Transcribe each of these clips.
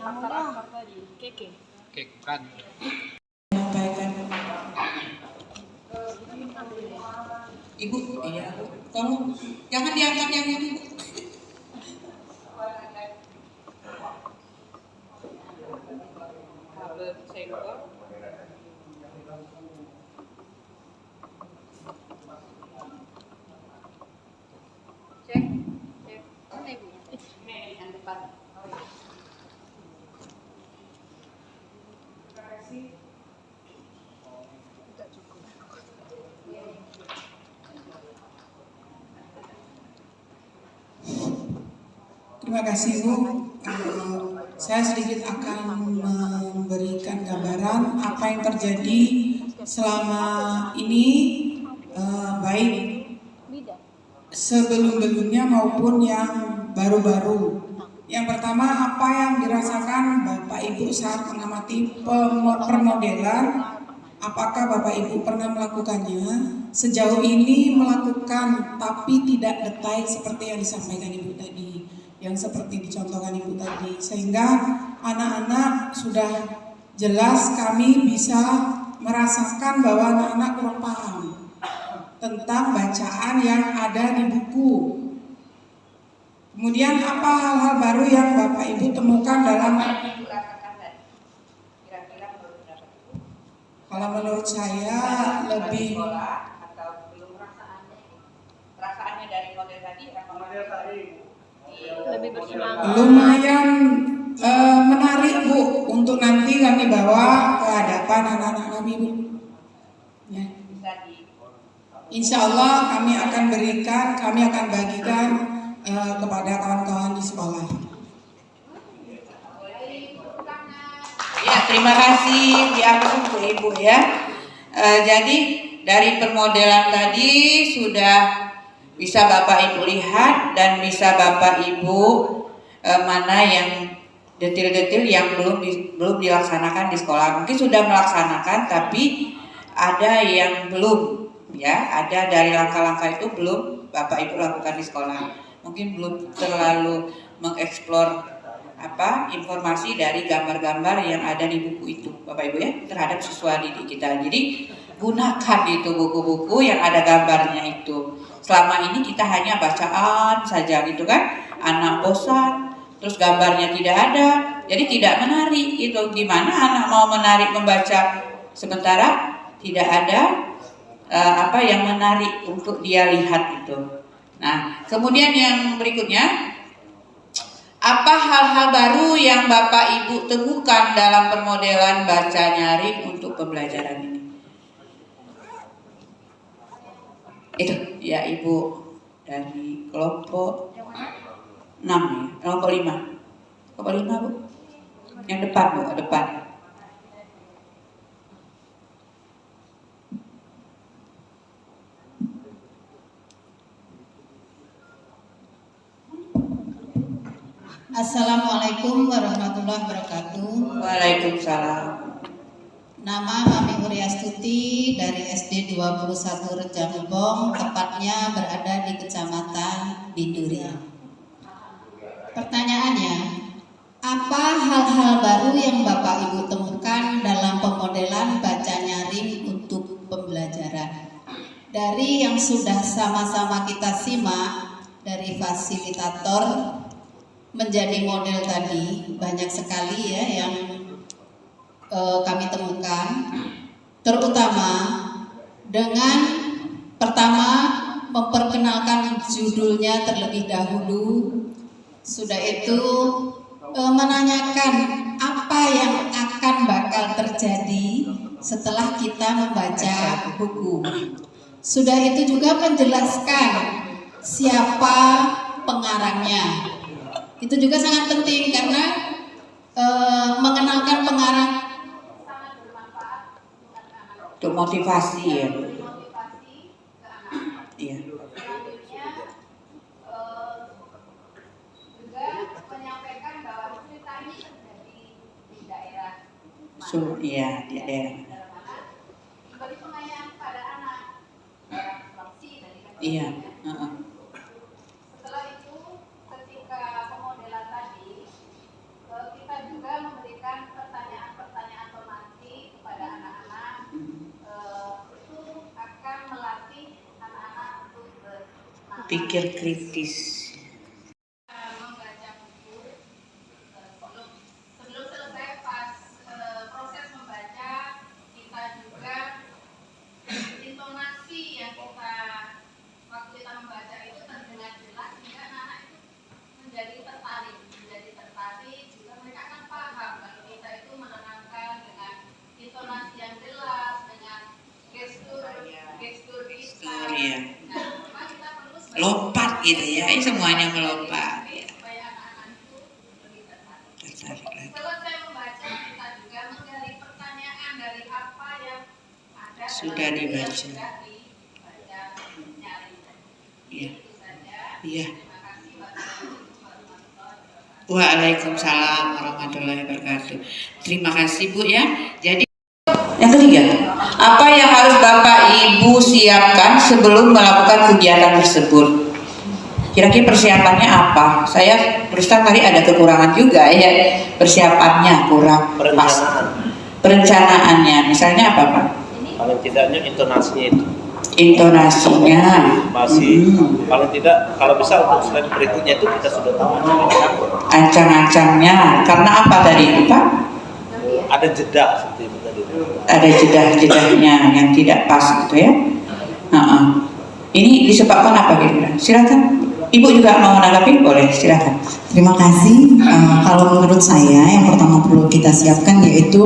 Akar-akar tadi. Keke. Keke kan. Ibu, iya, tolong jangan diangkat yang itu. Cek. Mana ibunya? Yang depan. Terima kasih Bu. Saya sedikit akan memberikan gambaran apa yang terjadi selama ini, baik sebelum-belumnya maupun yang baru-baru. Yang pertama, apa yang dirasakan Bapak Ibu saat mengamati permodelan, apakah Bapak Ibu pernah melakukannya? Sejauh ini melakukan, tapi tidak detail seperti yang disampaikan Ibu tadi, yang seperti dicontohkan Ibu tadi, sehingga anak-anak sudah jelas kami bisa merasakan bahwa anak-anak kurang paham tentang bacaan yang ada di buku. Kemudian apa hal-hal baru yang Bapak Ibu temukan dalam? Kalau menurut saya lebih perasaannya dari model tadi Lebih bersemangat. lumayan menarik Bu, untuk nanti kami bawa ke hadapan anak-anak kami Bu. Ya. Insya Allah kami akan bagikan kepada kawan-kawan di sekolah. Ya, terima kasih diampun Bu Ibu ya. Jadi dari permodelan tadi sudah bisa Bapak Ibu lihat dan bisa Bapak Ibu mana yang detil-detil yang belum dilaksanakan di sekolah. Mungkin sudah melaksanakan tapi ada yang belum ya. Ada dari langkah-langkah itu belum Bapak Ibu lakukan di sekolah. Mungkin belum terlalu mengeksplor informasi dari gambar-gambar yang ada di buku itu Bapak Ibu ya terhadap siswa didik kita. Jadi gunakan itu buku-buku yang ada gambarnya itu. Selama ini kita hanya bacaan saja gitu kan, anak bosan, terus gambarnya tidak ada, jadi tidak menarik gitu. Gimana anak mau menarik membaca sementara tidak ada yang menarik untuk dia lihat itu. Nah, kemudian yang berikutnya, apa hal-hal baru yang Bapak Ibu temukan dalam permodelan baca nyaring untuk pembelajaran ini? Itu ya Ibu dari kelompok 6 ya, kelompok 5. Kelompok 5 Bu. Yang depan Bu, depan. Assalamualaikum warahmatullahi wabarakatuh. Waalaikumsalam. Nama Mami Huriastuti dari SD 21 Rejang-Lebong, tepatnya berada di Kecamatan Binduri. Pertanyaannya, apa hal-hal baru yang Bapak Ibu temukan dalam pemodelan baca nyaring untuk pembelajaran? Dari yang sudah sama-sama kita simak dari fasilitator menjadi model tadi, banyak sekali ya yang kami temukan, terutama dengan pertama memperkenalkan judulnya terlebih dahulu, sudah itu menanyakan apa yang akan bakal terjadi setelah kita membaca buku. Sudah itu juga menjelaskan siapa pengarangnya. Itu juga sangat penting karena mengenalkan pengarang Untuk motivasi ya. Iya. Selanjutnya juga menyampaikan bahwa cerita ini terjadi di daerah Iya, di daerah. beri pengayaan pada anak daerah Sulawesi dari Iya. Setelah itu ketika pemodelan tadi pikir kritis. Membaca buku sebelum selesai pas proses membaca, kita juga intonasi yang kita waktu kita membaca itu terdengar jelas sehingga anak itu menjadi tertarik juga mereka akan paham kalau kita itu menerangkan dengan intonasi yang jelas, dengan gestur kita. Iya. Nah, memang kita perlu Lompat gitu ya, ini semuanya melompat ya. supaya anak-anak itu lebih tertarik. Tertarik lagi. Selesai membaca, kita juga menggali pertanyaan dari apa yang ada Sudah dalam buku dibaca. yang sudah dibaca nyaring. Iya. Itu saja. Iya. Terima kasih. Wassalamualaikum warahmatullahi wabarakatuh. Waalaikumsalam warahmatullahi wabarakatuh. Terima kasih Bu ya. Jadi yang ketiga, apa yang harus Bapak Ibu siapkan sebelum melakukan kegiatan tersebut? Kira-kira persiapannya apa? Saya terus terang tadi ada kekurangan juga ya, persiapannya kurang pas. Perencanaannya, misalnya apa Pak? Paling tidaknya intonasinya itu Intonasinya. masih paling tidak kalau bisa untuk slide berikutnya itu kita sudah tahu Ancang-ancangnya, karena apa tadi itu Pak? ada jeda seperti itu tadi. Ada jedah-jedahnya yang tidak pas gitu ya. Ini disebabkan apa kira-kira? Silakan. Ibu juga mau menanggapi? Boleh, silakan. Terima kasih. Kalau menurut saya yang pertama perlu kita siapkan yaitu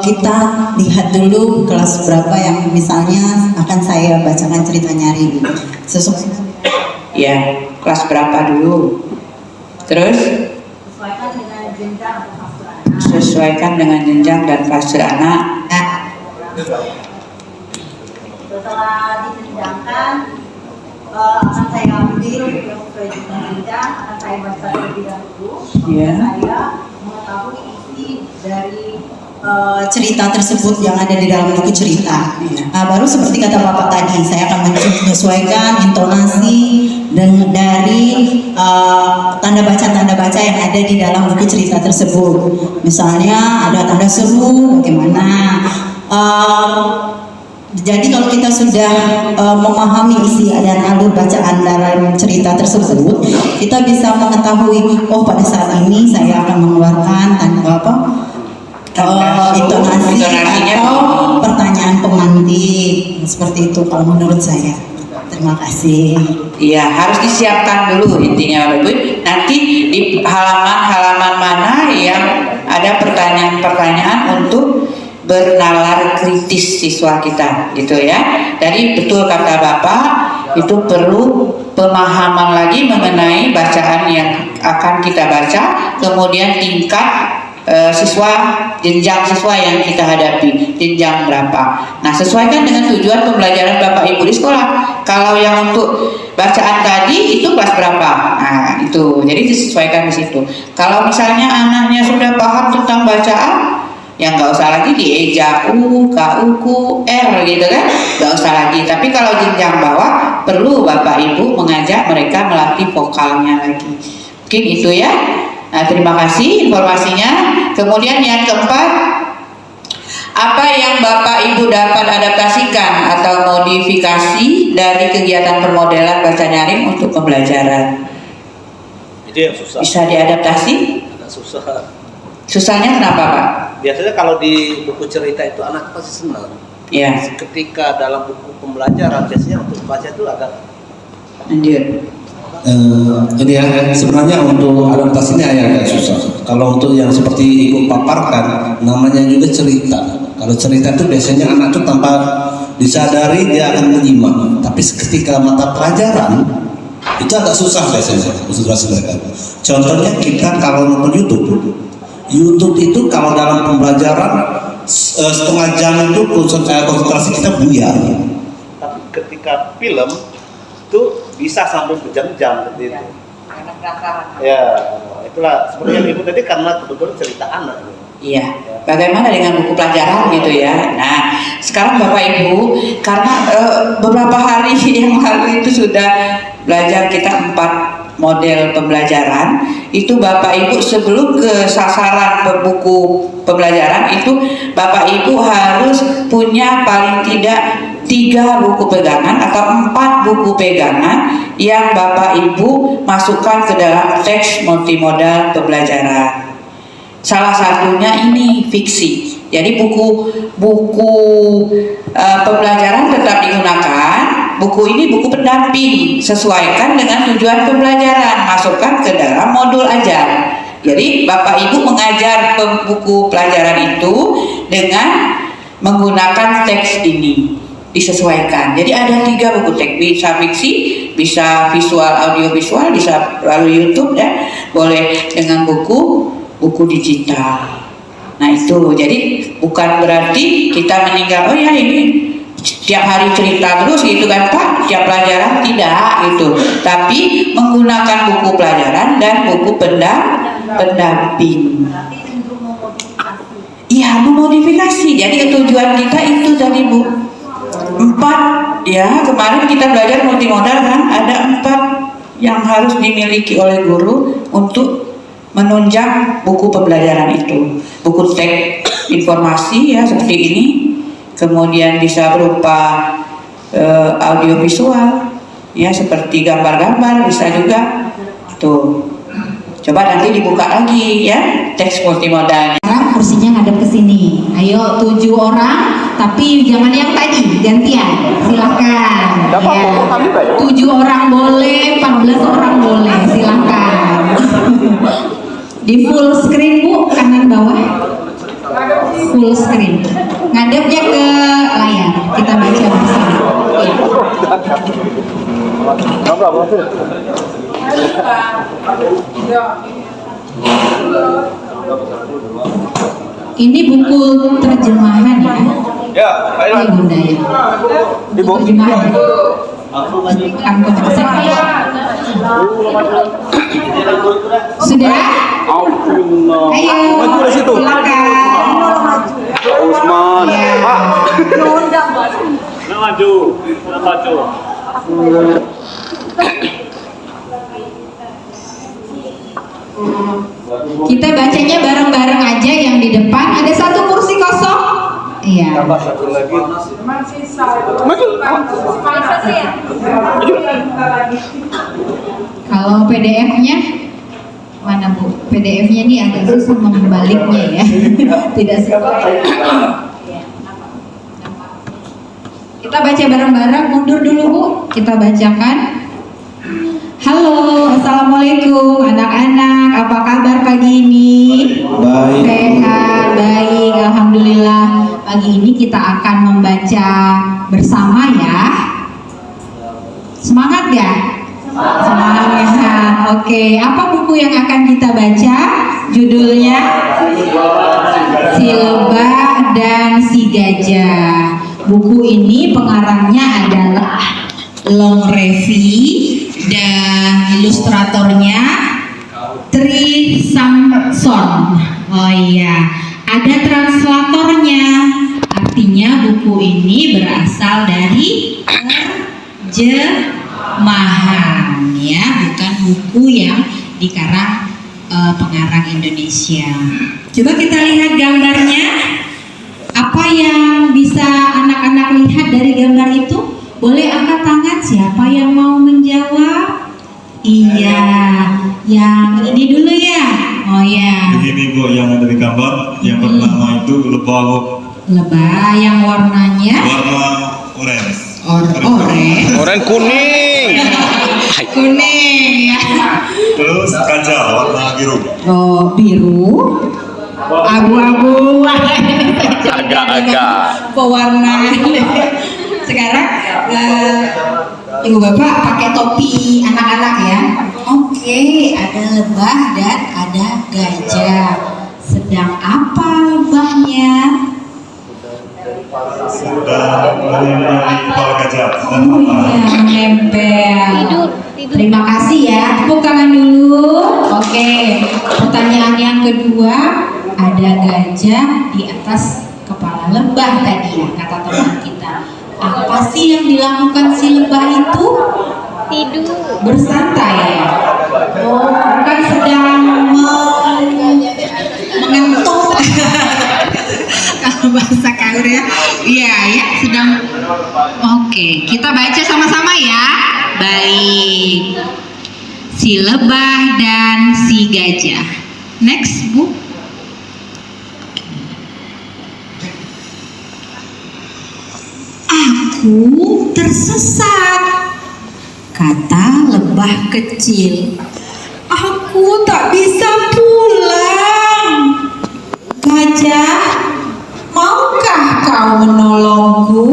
kita lihat dulu kelas berapa yang misalnya akan saya bacakan cerita nyaring. Sesuai Ya, kelas berapa dulu? Terus sesuaikan dengan jenjang atau fase anak. sesuaikan dengan jenjang dan fase anak. Setelah dijenjangkan akan saya ambil yang sesuai dengan jenjang, akan saya baca terlebih dahulu. Ya. Saya mengetahui isi dari cerita tersebut yang ada di dalam buku cerita. Nah, baru seperti kata Bapak tadi, saya akan menyesuaikan intonasi dan dari tanda baca yang ada di dalam buku cerita tersebut. Misalnya ada tanda seru, bagaimana. Jadi kalau kita sudah memahami isi dan alur bacaan dalam cerita tersebut, kita bisa mengetahui, oh pada saat ini saya akan mengeluarkan intonasi atau pertanyaan pemantik, seperti itu kalau menurut saya. Terima kasih. Iya, harus disiapkan dulu intinya Bapak Ibu. Nanti di halaman-halaman mana yang ada pertanyaan-pertanyaan untuk bernalar kritis siswa kita, gitu ya. Jadi betul kata Bapak, itu perlu pemahaman lagi mengenai bacaan yang akan kita baca, kemudian tingkat siswa, jenjang siswa yang kita hadapi, jenjang berapa. Nah, sesuaikan dengan tujuan pembelajaran Bapak Ibu di sekolah. Kalau yang untuk bacaan tadi itu kelas berapa? Nah, itu. Jadi disesuaikan di situ. Kalau misalnya anaknya sudah paham tentang bacaan, yang nggak usah lagi dieja U, K, U, K, R gitu kan, nggak usah lagi. Tapi kalau jenjang bawah perlu Bapak Ibu mengajak mereka melatih vokalnya lagi. Mungkin itu ya. Nah, terima kasih informasinya. Kemudian yang keempat, apa yang Bapak Ibu dapat adaptasikan atau modifikasi dari kegiatan permodelan baca nyaring untuk pembelajaran? Itu yang susah. Bisa diadaptasi? Agak susah. Susahnya kenapa Pak? Biasanya kalau di buku cerita itu anak pasti senang. Ya, Ketika dalam buku pembelajaran biasanya untuk baca itu agak lanjut. Ini ya, sebenarnya untuk adaptasinya ya agak susah. Kalau untuk yang seperti Ibu paparkan, namanya juga cerita. Kalau cerita itu biasanya anak itu tanpa disadari dia akan menyimak. Tapi ketika mata pelajaran itu agak susah biasanya. Contohnya kita kalau nonton YouTube itu kalau dalam pembelajaran setengah jam itu konsentrasi kita buyar. tapi ketika film itu bisa sampai berjam-jam seperti itu. Ya, itulah seperti yang Ibu tadi karena kebetulan cerita anak. Iya, bagaimana dengan buku pelajaran gitu ya. Nah, sekarang Bapak Ibu, karena beberapa hari yang lalu itu sudah belajar kita 4 model pembelajaran. Itu Bapak Ibu sebelum ke sasaran buku pembelajaran itu Bapak Ibu harus punya paling tidak 3 buku pegangan atau 4 buku pegangan yang Bapak Ibu masukkan ke dalam teks multimodal pembelajaran. Salah satunya ini fiksi. Jadi buku pembelajaran tetap digunakan. Buku ini buku pendamping, sesuaikan dengan tujuan pembelajaran, masukkan ke dalam modul ajar. Jadi Bapak Ibu mengajar buku pelajaran itu dengan menggunakan teks ini, disesuaikan. Jadi ada 3 buku teks, bisa fiksi, bisa visual, audio visual, bisa melalui YouTube ya, boleh dengan buku digital. Nah itu, jadi bukan berarti kita meninggal, oh ya ini tiap hari cerita terus gitu kan Pak, tiap pelajaran, tidak gitu. Tapi menggunakan buku pelajaran dan buku pendamping. Iya, memodifikasi. Jadi tujuan kita itu tadi Bu, 4 ya, kemarin kita belajar multimodal kan, ada 4 yang harus dimiliki oleh guru untuk menunjang buku pembelajaran itu. Buku teks informasi ya seperti ini, kemudian bisa berupa audio visual ya seperti gambar-gambar, bisa juga tuh. Coba nanti dibuka lagi ya teks multimodal. Sekarang kursinya ngadep ke sini. Ayo 7 orang, tapi jangan yang tadi, gantian. Silakan. Ya. 7 orang boleh, 14 orang boleh. Silakan. Di full screen Bu, kanan bawah. Full screen. Ngadepnya ke layar. Kita baca bersama. Ini buku terjemahan ya. Ya, Iya Bunda ya. Buku terjemahan. Sudah? Ayo, silakan. Usman. Ya. Maju. Kita bacanya bareng-bareng aja yang di depan. Ada 1 kursi kosong. Iya. Tambah 1 lagi. Kalau PDF-nya mana Bu? PDF-nya ini agak susah membaliknya ya. Tidak sesuai. Kita baca bareng-bareng. Mundur dulu Bu. Kita bacakan. Halo, assalamualaikum anak-anak. Apa kabar pagi ini? Baik. Sehat, baik, alhamdulillah. Pagi ini kita akan membaca bersama ya. Semangat ya? Semangat. Oke, apa buku yang akan kita baca? Judulnya Si Lebah dan Si Gajah. Buku ini pengarangnya adalah Long Revi dan ilustratornya Tri Samson. Oh iya, ada translatornya. Artinya buku ini berasal dari terjemahan ya, bukan buku yang dikarang pengarang Indonesia. Coba kita lihat gambarnya. Apa yang bisa anak-anak lihat dari gambar itu? Boleh angkat tangan, siapa yang mau menjawab? Iya, yang ini dulu ya. Oh ya. Begini Bu, yang ada di gambar, yang pertama itu lebah Bu. Lebah yang warnanya Warna orange. Orang kuning. kuning ya. Terus gajah warna biru. Oh, biru. Abu-abu. Agak-agak. Pewarnaan. Sekarang Ibu Bapak pakai topi anak-anak ya. Oke, ada lebah dan ada gajah. Sedang apa lebahnya? Sudah menempel di kepala gajah. Oh iya, menempel. Terima kasih ya. Tepuk tangan dulu. Oke, pertanyaan yang kedua, ada gajah di atas kepala lebah tadi ya, kata teman kita. Apa sih yang dilakukan si lebah itu? Tidur. Bersantai ya. Oh, bukan sedang mengantuk. Kalau bahasa kaur ya, iya ya, sedang Oke, kita baca sama-sama ya. Baik. Si lebah dan si gajah. Next, Bu. Aku tersesat, kata lebah kecil. Aku tak bisa pulang. Gajah, maukah kau menolongku?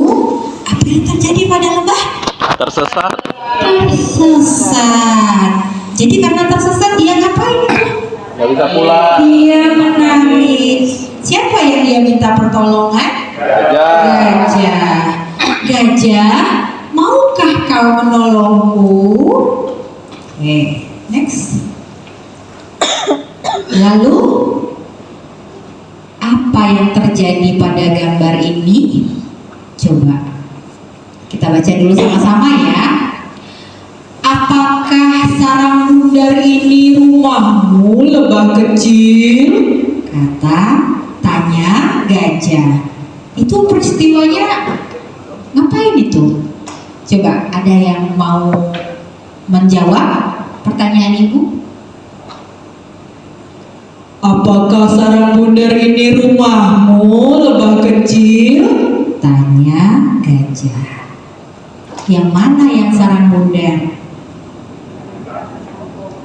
Apa yang terjadi pada lebah? Tersesat. Tersesat. Jadi karena tersesat dia ngapain? Nggak bisa pulang. Dia menangis. Siapa yang dia minta pertolongan? Gajah. Gajah. Gajah, maukah kau menolongku? Oke, next. Lalu apa yang terjadi pada gambar ini? Coba kita baca dulu sama-sama ya. Apakah sarang bundar ini rumahmu, lebah kecil? Tanya gajah. Itu peristiwanya ngapain itu? Coba ada yang mau menjawab pertanyaan ibu? Apakah sarang bundar ini rumahmu, lebah kecil? Tanya gajah. Yang mana yang sarang bundar?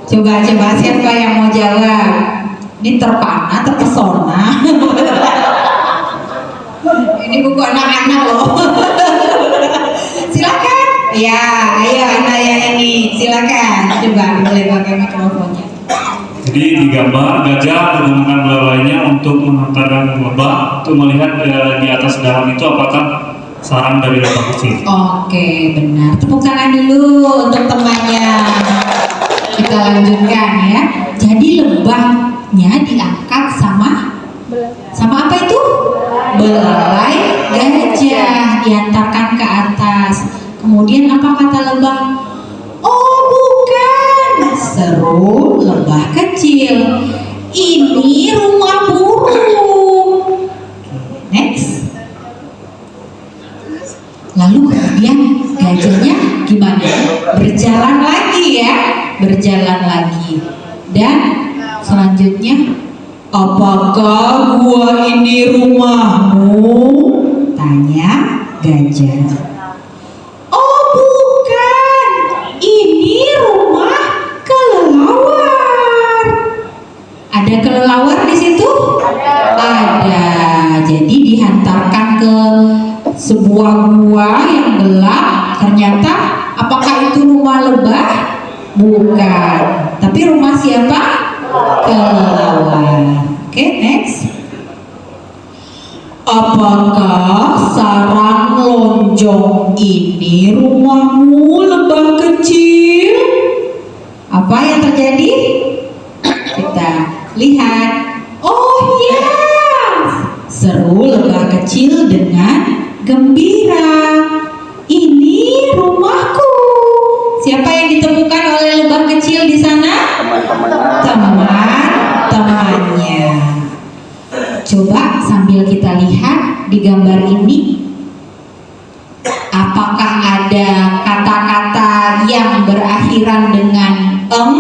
Coba siapa yang mau jawab? Ini terpana, terpesona. Ini buku anak-anak loh. Silakan. Ya, ayo anak yang ini, silakan. Coba boleh pakai mikrofonnya. Jadi di gambar gajah menggunakan belalainya untuk menghantarkan lebah untuk melihat di atas dahan itu apakah sarang dari lebah kecil. Oke, benar. Tepuk tangan dulu untuk temannya. Kita lanjutkan ya. Jadi lebahnya diangkat sama apa itu? Belalai gajah, diantarkan ke atas. Kemudian apa kata lebah? Oh bukan, seru lebah kecil. Ini rumah burung. Next. Lalu kemudian gajahnya gimana? Berjalan lagi ya, berjalan lagi. Dan selanjutnya, apakah gua ini rumahmu? Tanya gajah. Oh bukan, ini rumah kelelawar. Ada kelelawar di situ? Ada. Jadi dihantarkan ke sebuah gua yang gelap. Ternyata apakah itu rumah lebah? Bukan. Tapi rumah siapa? Kelelawar. Oke, next. Apakah sarang lonjong ini rumahmu, lebah kecil? Apa yang terjadi? Kita lihat. Oh ya, seru lebah kecil dengan gembira. Ini rumahku. Siapa yang ditemukan oleh lebah kecil di sana? Teman-temannya. Coba sambil kita lihat di gambar ini, apakah ada kata-kata yang berakhiran dengan eng?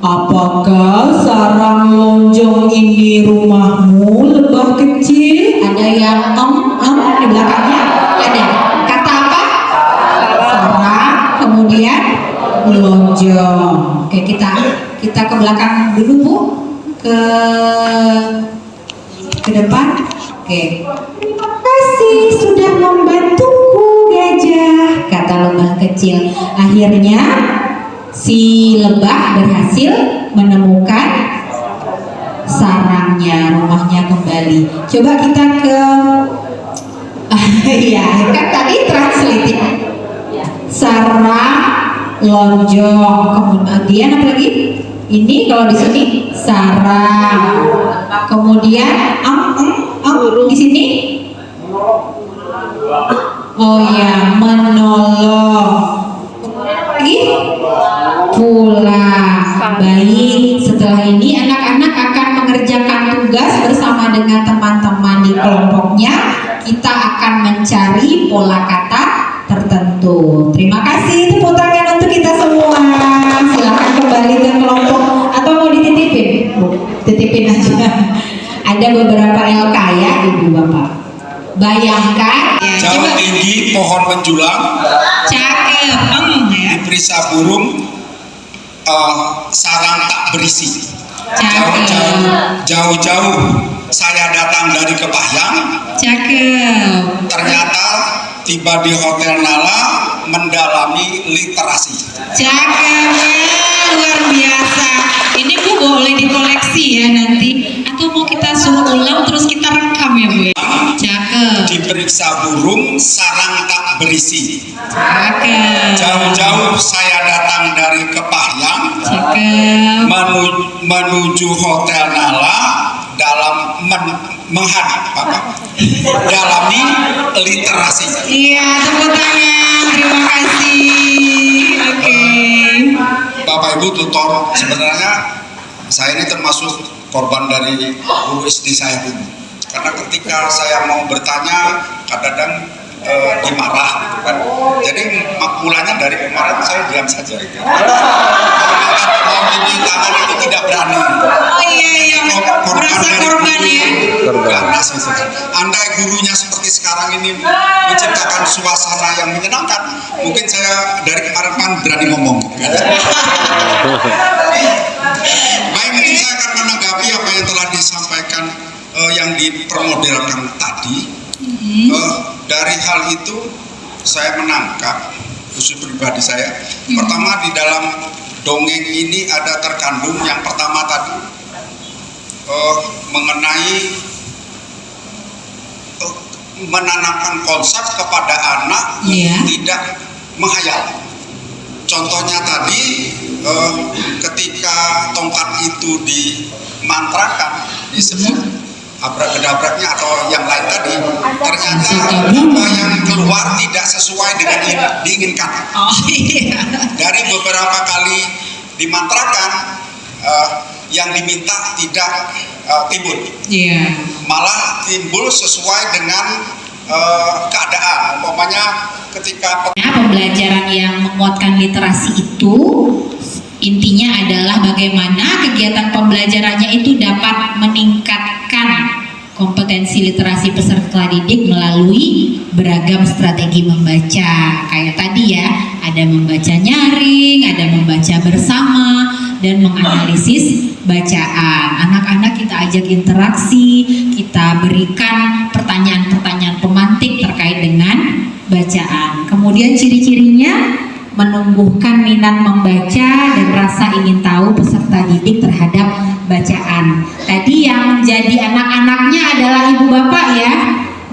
Apakah sarang lonjong ini rumahmu, lebah kecil? Ada yang eng di belakangnya? Ada. Kata apa? Sarang, kemudian lonjong. Oke, kita ke belakang dulu Bu, ke depan. Oke. Terima kasih sudah membantuku gajah, kata lebah kecil. Akhirnya si lebah berhasil menemukan sarangnya, rumahnya kembali. Coba kita ke ya kan tadi translating sarang lonjong, kemudian apa lagi? Ini kalau di sini sarang, kemudian di sini oh ya menolong, lagi pulang. Baik, setelah ini anak-anak akan mengerjakan tugas bersama dengan teman-teman di kelompoknya. kita akan mencari pola kata tertentu. Terima kasih, tepuk tangan untuk kita semua. Silakan kembali ke kelompok atau mau dititipin? Titipin aja. Ada beberapa LK ya Ibu Bapak. Bayangkan ya, Jauh tinggi pohon menjulang, cakep ya. di perisa burung, sarang tak berisi. Jauh-jauh saya datang dari Kepahyang, Cakep. ternyata tiba di Hotel Nala mendalami literasi. Cakep, luar biasa. Ini Bu boleh dikoleksi ya nanti, atau mau kita suruh ulang terus kita rekam ya Bu? Cakep. Diperiksa burung, sarang tak berisi. Cakep. Jauh-jauh saya datang dari Kepahyang, Cakep. menuju Hotel Nala dalam dalami literasi. Iya, tepuk tangan. Terima kasih. Oke. Bapak Ibu tutor, sebenarnya saya ini termasuk korban dari guru SD saya dulu. Karena ketika saya mau bertanya, kadang-kadang dimarah gitu kan. Jadi mulanya dari kemarin saya diam saja gitu. Mau tinggi tangan itu tidak berani. Oh iya, merasa korban ya. Ganas gitu kan. Andai gurunya seperti sekarang ini menciptakan suasana yang menyenangkan, mungkin saya dari kemarin kan berani ngomong gitu kan. Baik, mungkin saya akan menanggapi apa yang telah disampaikan yang dipermodelkan tadi. Dari hal itu saya menangkap, khusus pribadi saya, pertama di dalam dongeng ini ada terkandung yang pertama tadi mengenai menanamkan konsep kepada anak yang tidak menghayal. Contohnya tadi ketika tongkat itu dimantrakan, disebut abrak-gedabraknya atau yang lain tadi, ternyata apa yang keluar tidak sesuai dengan yang diinginkan. Dari beberapa kali dimantrakan, yang diminta tidak timbul, malah timbul sesuai dengan keadaan. Umpamanya ketika pembelajaran yang menguatkan literasi itu intinya adalah bagaimana kegiatan pembelajarannya itu dapat meningkatkan kompetensi literasi peserta didik melalui beragam strategi membaca. Kayak tadi ya, ada membaca nyaring, ada membaca bersama, dan menganalisis bacaan. Anak-anak kita ajak interaksi, kita berikan pertanyaan-pertanyaan pemantik terkait dengan bacaan. Kemudian ciri-cirinya menumbuhkan minat membaca dan rasa ingin tahu peserta didik terhadap bacaan. Tadi yang jadi anak-anaknya adalah ibu bapak ya.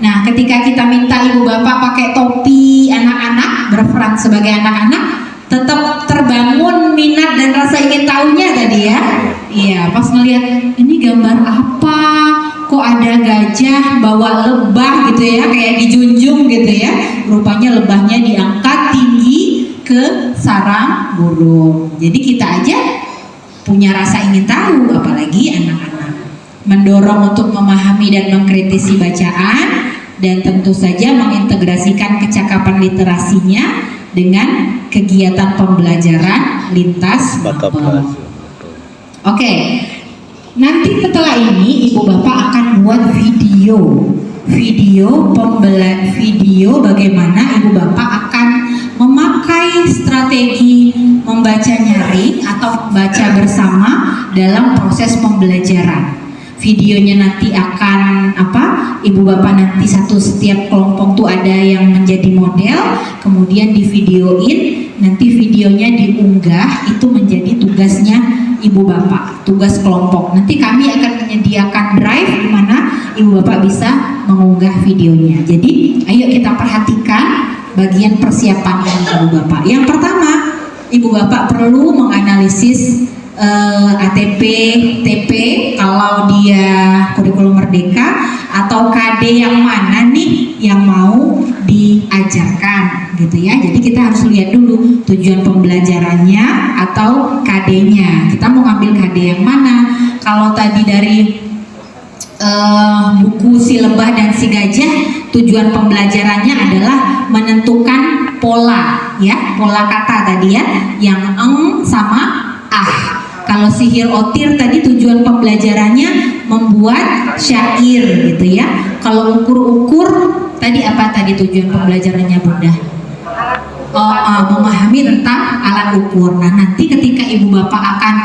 Nah, ketika kita minta ibu bapak pakai topi anak-anak, berperan sebagai anak-anak, tetap terbangun minat dan rasa ingin tahunya tadi ya. Iya, pas ngeliat ini gambar apa? Kok ada gajah bawa lebah gitu ya, kayak dijunjung gitu ya. Rupanya lebahnya diangkat tinggi ke sarang burung. Jadi kita aja punya rasa ingin tahu, apalagi anak-anak. Mendorong untuk memahami dan mengkritisi bacaan, dan tentu saja mengintegrasikan kecakapan literasinya dengan kegiatan pembelajaran lintas mapel. Oke, nanti setelah ini ibu bapak akan buat video bagaimana ibu bapak akan memakai strategi membaca nyaring atau membaca bersama dalam proses pembelajaran. Videonya nanti akan ibu bapak nanti setiap kelompok tuh ada yang menjadi model, kemudian divideoin, nanti videonya diunggah, itu menjadi tugasnya ibu bapak, tugas kelompok. Nanti kami akan menyediakan drive di mana ibu bapak bisa mengunggah videonya. Jadi ayo kita perhatikan bagian persiapan ini ibu bapak. Yang pertama, ibu bapak perlu menganalisis ATP, TP kalau dia kurikulum merdeka, atau KD yang mana nih yang mau diajarkan gitu ya. Jadi kita harus lihat dulu tujuan pembelajarannya atau KD-nya. Kita mau ngambil KD yang mana? Kalau tadi dari buku Si Lebah dan Si Gajah, tujuan pembelajarannya adalah menentukan pola, ya, pola kata tadi ya, yang eng sama ah. Kalau Sihir Otir tadi tujuan pembelajarannya membuat syair gitu ya. Kalau ukur-ukur tadi apa tadi tujuan pembelajarannya Bunda? Memahami tentang alat ukur. Nah, nanti ketika ibu bapak akan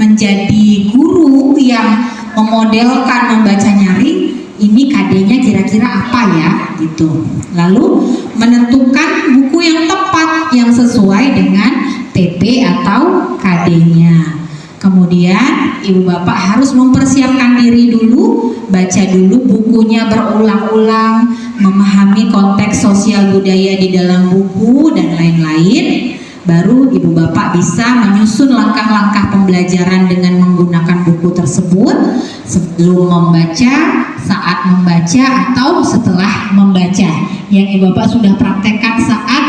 menjadi guru yang memodelkan membaca nyaring, ini KD-nya kira-kira apa ya gitu. Lalu menentukan buku yang tepat yang sesuai dengan TP atau KD-nya. Kemudian ibu bapak harus mempersiapkan diri dulu, baca dulu bukunya berulang-ulang, memahami konteks sosial budaya di dalam buku dan lain-lain. Baru ibu bapak bisa menyusun langkah-langkah pembelajaran dengan menggunakan buku tersebut sebelum membaca, saat membaca, atau setelah membaca. Yang ibu bapak sudah praktekkan saat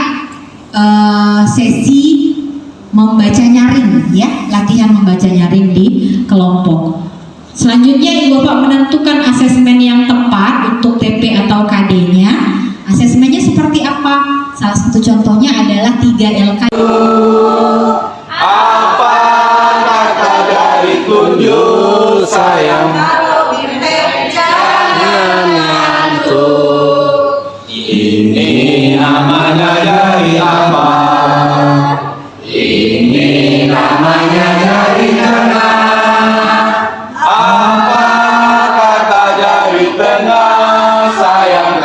sesi membaca nyaring ya, latihan membaca nyaring di kelompok. Selanjutnya ibu bapak menentukan asesmen yang tepat untuk TP atau KD-nya. Asesmennya seperti apa? Salah satu contohnya adalah 3 LK. Apa kata dari kunjung sayang? Jangan ngantuk. Ini namanya dari apa? Ini namanya dari tengah. Apa kata dari tengah sayang?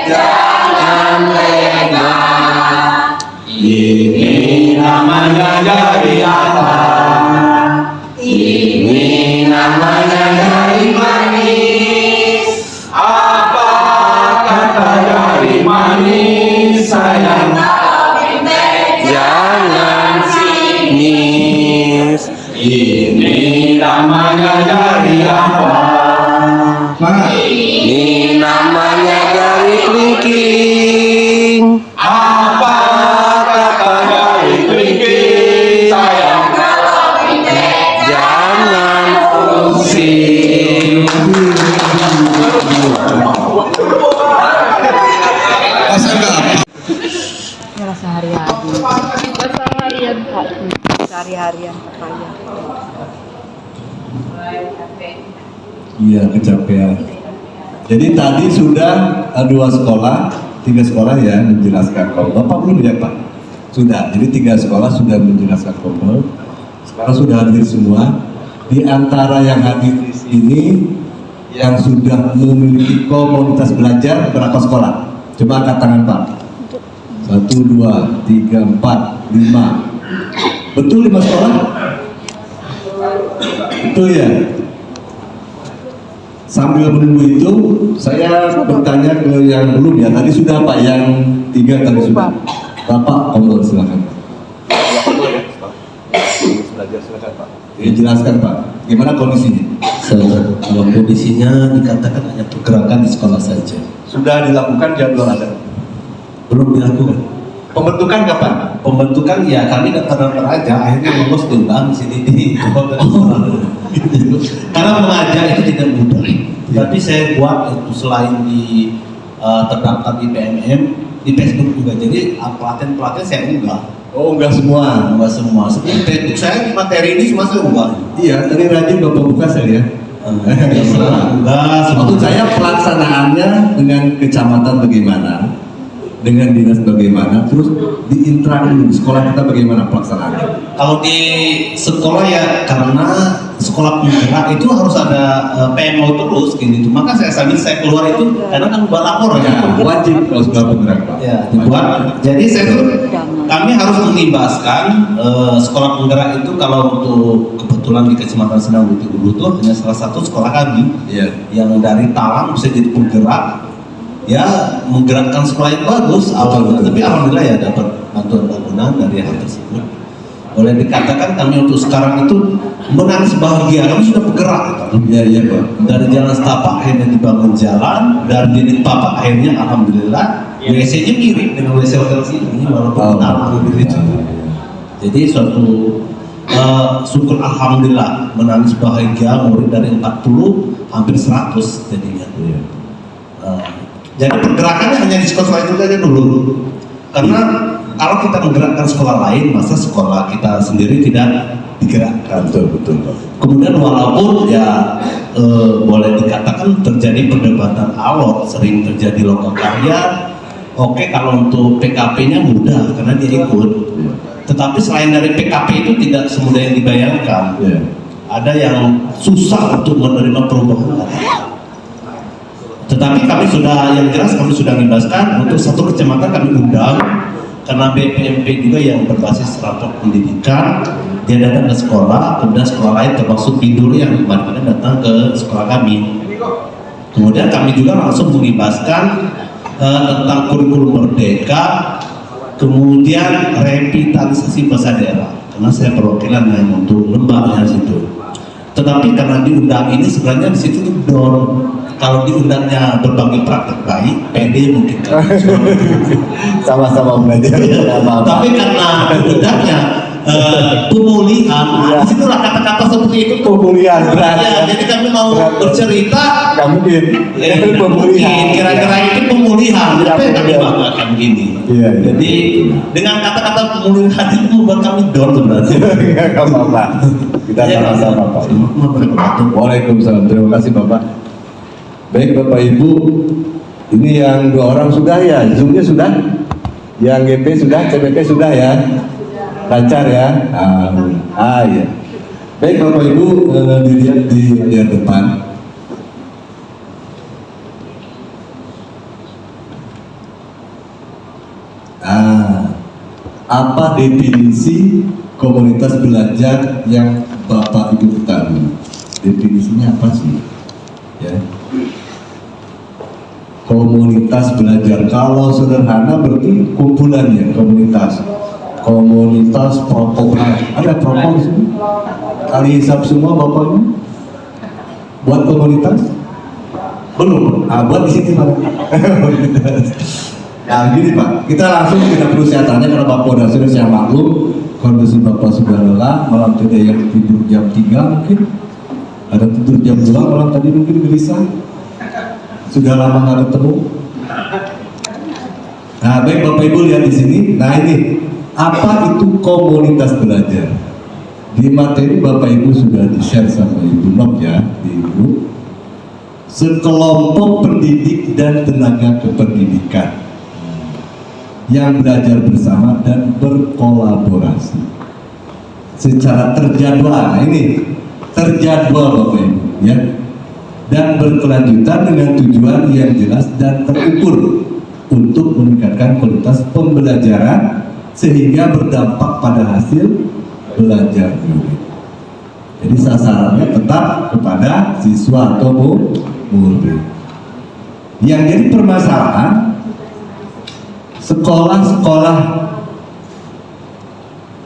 Jangan lengah. Ini namanya dari apa? Ini namanya dari manis. Apa kata dari manis sayang? Jangan sinis. Ini namanya dari apa? Ini namanya dari kelingking. Apa kata dari kelingking sayang? Jangan pusing. Sehari-harian papaya. Iya, kecapean. Jadi tadi sudah 2 sekolah, 3 sekolah ya menjelaskan kompel. Bapak belum ya Pak? Sudah. Jadi 3 sekolah sudah menjelaskan kompel. Sekarang sudah hadir semua. Di antara yang hadir di sini yang sudah memiliki komunitas belajar berapa sekolah? Coba angkat tangan Pak. 1, 2, 3, 4, 5. Betul 5 sekolah? Betul ya? Sambil menunggu itu, saya bertanya ke yang belum ya. Tadi sudah Pak, yang 3 tadi sudah. Bapak, Om, silakan. Silakan Pak. Jelaskan Pak, gimana kondisinya? Kalau kondisinya dikatakan hanya pergerakan di sekolah saja. Sudah dilakukan jadwal ada? Belum dilakukan. Pembentukan kapan? Pembentukan ya kami daftar aja, akhirnya lulus diundang di sini di karena mengajar itu tidak mudah. Tapi saya buat itu selain di terdaftar di PMM, di Facebook juga. Jadi pelatihan saya unggah. Oh, enggak semua? Enggak semua. Seperti Facebook saya materi ini semua saya unggah. Iya, tadi rajin Bapak buka saya lihat. Maksud saya pelaksanaannya dengan kecamatan bagaimana? Dengan dinas bagaimana, terus di intern di sekolah kita bagaimana pelaksanaannya? Kalau di sekolah ya karena sekolah penggerak itu harus ada PMO terus gini. Maka sambil saya keluar itu karena kan buat lapor ya. Wajib kalau sekolah penggerak Pak. Ya, dibuat. Jadi kami harus mengimbaskan sekolah penggerak itu kalau untuk kebetulan di Kecamatan Sendang Bukit Ulu itu hanya salah satu sekolah kami yang dari Talang bisa jadi penggerak. Ya menggerakkan sekolah yang bagus awalnya, tapi alhamdulillah ya dapat bantuan bangunan dari hal tersebut. Boleh dikatakan kami untuk sekarang itu menangis bahagia, kami sudah bergerak. Iya Pak. Dari jalan setapak akhirnya dibangun jalan, dari unit tapak akhirnya alhamdulillah WC-nya mirip dengan WC hotel sini walaupun jadi suatu syukur alhamdulillah menangis bahagia, murid dari 40 hampir 100 jadinya. Jadi pergerakannya hanya di sekolah itu saja dulu. Karena kalau kita menggerakkan sekolah lain, masa sekolah kita sendiri tidak digerakkan. Betul. Kemudian walaupun ya boleh dikatakan terjadi perdebatan alot, sering terjadi lokakarya. Oke, kalau untuk PKP-nya mudah karena dia ikut. Tetapi selain dari PKP itu tidak semudah yang dibayangkan. Ada yang susah untuk menerima perubahan. Tetapi kami sudah, yang jelas kami sudah membebaskan untuk satu kecamatan kami undang karena BPMP juga yang berbasis rapor pendidikan, dia datang ke sekolah, kemudian sekolah lain termasuk Bidul yang kemarin datang ke sekolah kami. Kemudian kami juga langsung membebaskan tentang kurikulum merdeka, kemudian revitalisasi bahasa daerah karena saya perwakilan yang untuk lembaganya situ. Tetapi karena diundang ini sebenarnya di situ down. Kalau diundangnya berbagi praktek baik, PD mungkin sama-sama belajar. Tapi karena diundangnya pemulihan, di situlah kata-kata seperti itu pemulihan berat. Ya, jadi kami mau bercerita, pemulihan. Kira-kira itu pemulihan. Jadi kami banggakan gini. Jadi dengan kata-kata pemulihan itu membuat kami down sebenarnya. Enggak apa-apa. Kita sama-sama Pak. Waalaikumsalam. Terima kasih Bapak. Baik Bapak Ibu, ini yang 2 orang sudah ya, Zoom-nya sudah, yang GP sudah, CPP sudah ya, lancar ya. Ya. Baik Bapak Ibu, dilihat di layar depan. Apa definisi komunitas belajar yang Bapak Ibu ketahui? Definisinya apa sih? Ya. Komunitas belajar, kalau sederhana berarti kumpulannya komunitas propom. Ada propom di sini? Kali hisap semua bapaknya buat komunitas? Belum. Buat di sini Pak. Nah gini Pak, kita langsung tidak perlu saya tanya karena Bapak sudah saya maklum kondisi Bapak sudah lelah, malam tadi yang tidur jam 3 mungkin, ada tidur jam 2 malam tadi mungkin gelisah. Sudah lama nggak ketemu. Nah, baik Bapak Ibu lihat di sini. Nah ini apa itu komunitas belajar? Di materi Bapak Ibu sudah di-share sama Ibu Nok ya di grup. Sekelompok pendidik dan tenaga kependidikan yang belajar bersama dan berkolaborasi secara terjadwal. Nah, ini terjadwal Bapak Ibu ya. Dan berkelanjutan dengan tujuan yang jelas dan terukur untuk meningkatkan kualitas pembelajaran sehingga berdampak pada hasil belajar murid. Jadi sasarannya tetap kepada siswa atau murid. Yang jadi permasalahan, sekolah-sekolah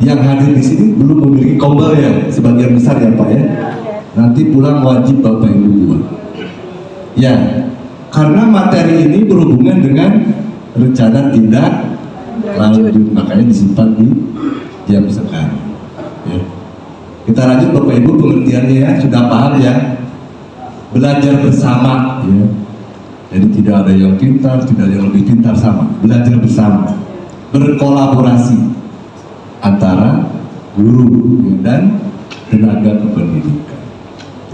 yang hadir di sini belum memiliki kombel ya, sebagian besar ya Pak ya. Nanti pulang wajib Bapak Ibu buat. Ya, karena materi ini berhubungan dengan rencana tindak lanjut, makanya disimpan di jam sekarang. Ya. Kita lanjut Bapak Ibu pengertiannya ya, sudah paham ya? Belajar bersama ya. Jadi tidak ada yang pintar, tidak ada yang lebih pintar, sama. Belajar bersama, berkolaborasi antara guru dan tenaga kependidikan.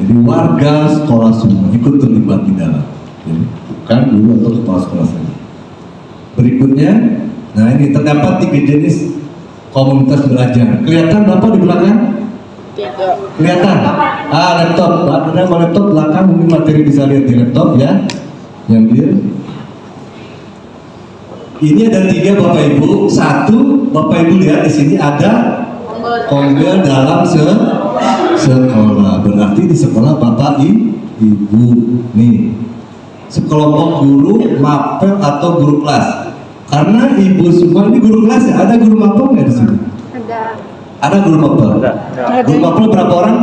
Jadi warga sekolah semua ikut terlibat di dalam, ya. Bukan guru atau kepala sekolah saja. Berikutnya, nah ini terdapat 3 jenis komunitas belajar. Kelihatan Bapak di belakang? Kelihatan? Laptop. Ada laptop belakang, mungkin materi bisa lihat di laptop ya. Yang dia. Ini ada 3 Bapak Ibu. 1, Bapak Ibu lihat di sini ada kombel dalam sekolah. Berarti di sekolah Bapak Ibu nih. Sekelompok guru, mapel atau guru kelas. Karena ibu semua ini guru kelas ya. Ada guru mapel nggak di sini? Ada guru mapel. Guru mapel berapa orang?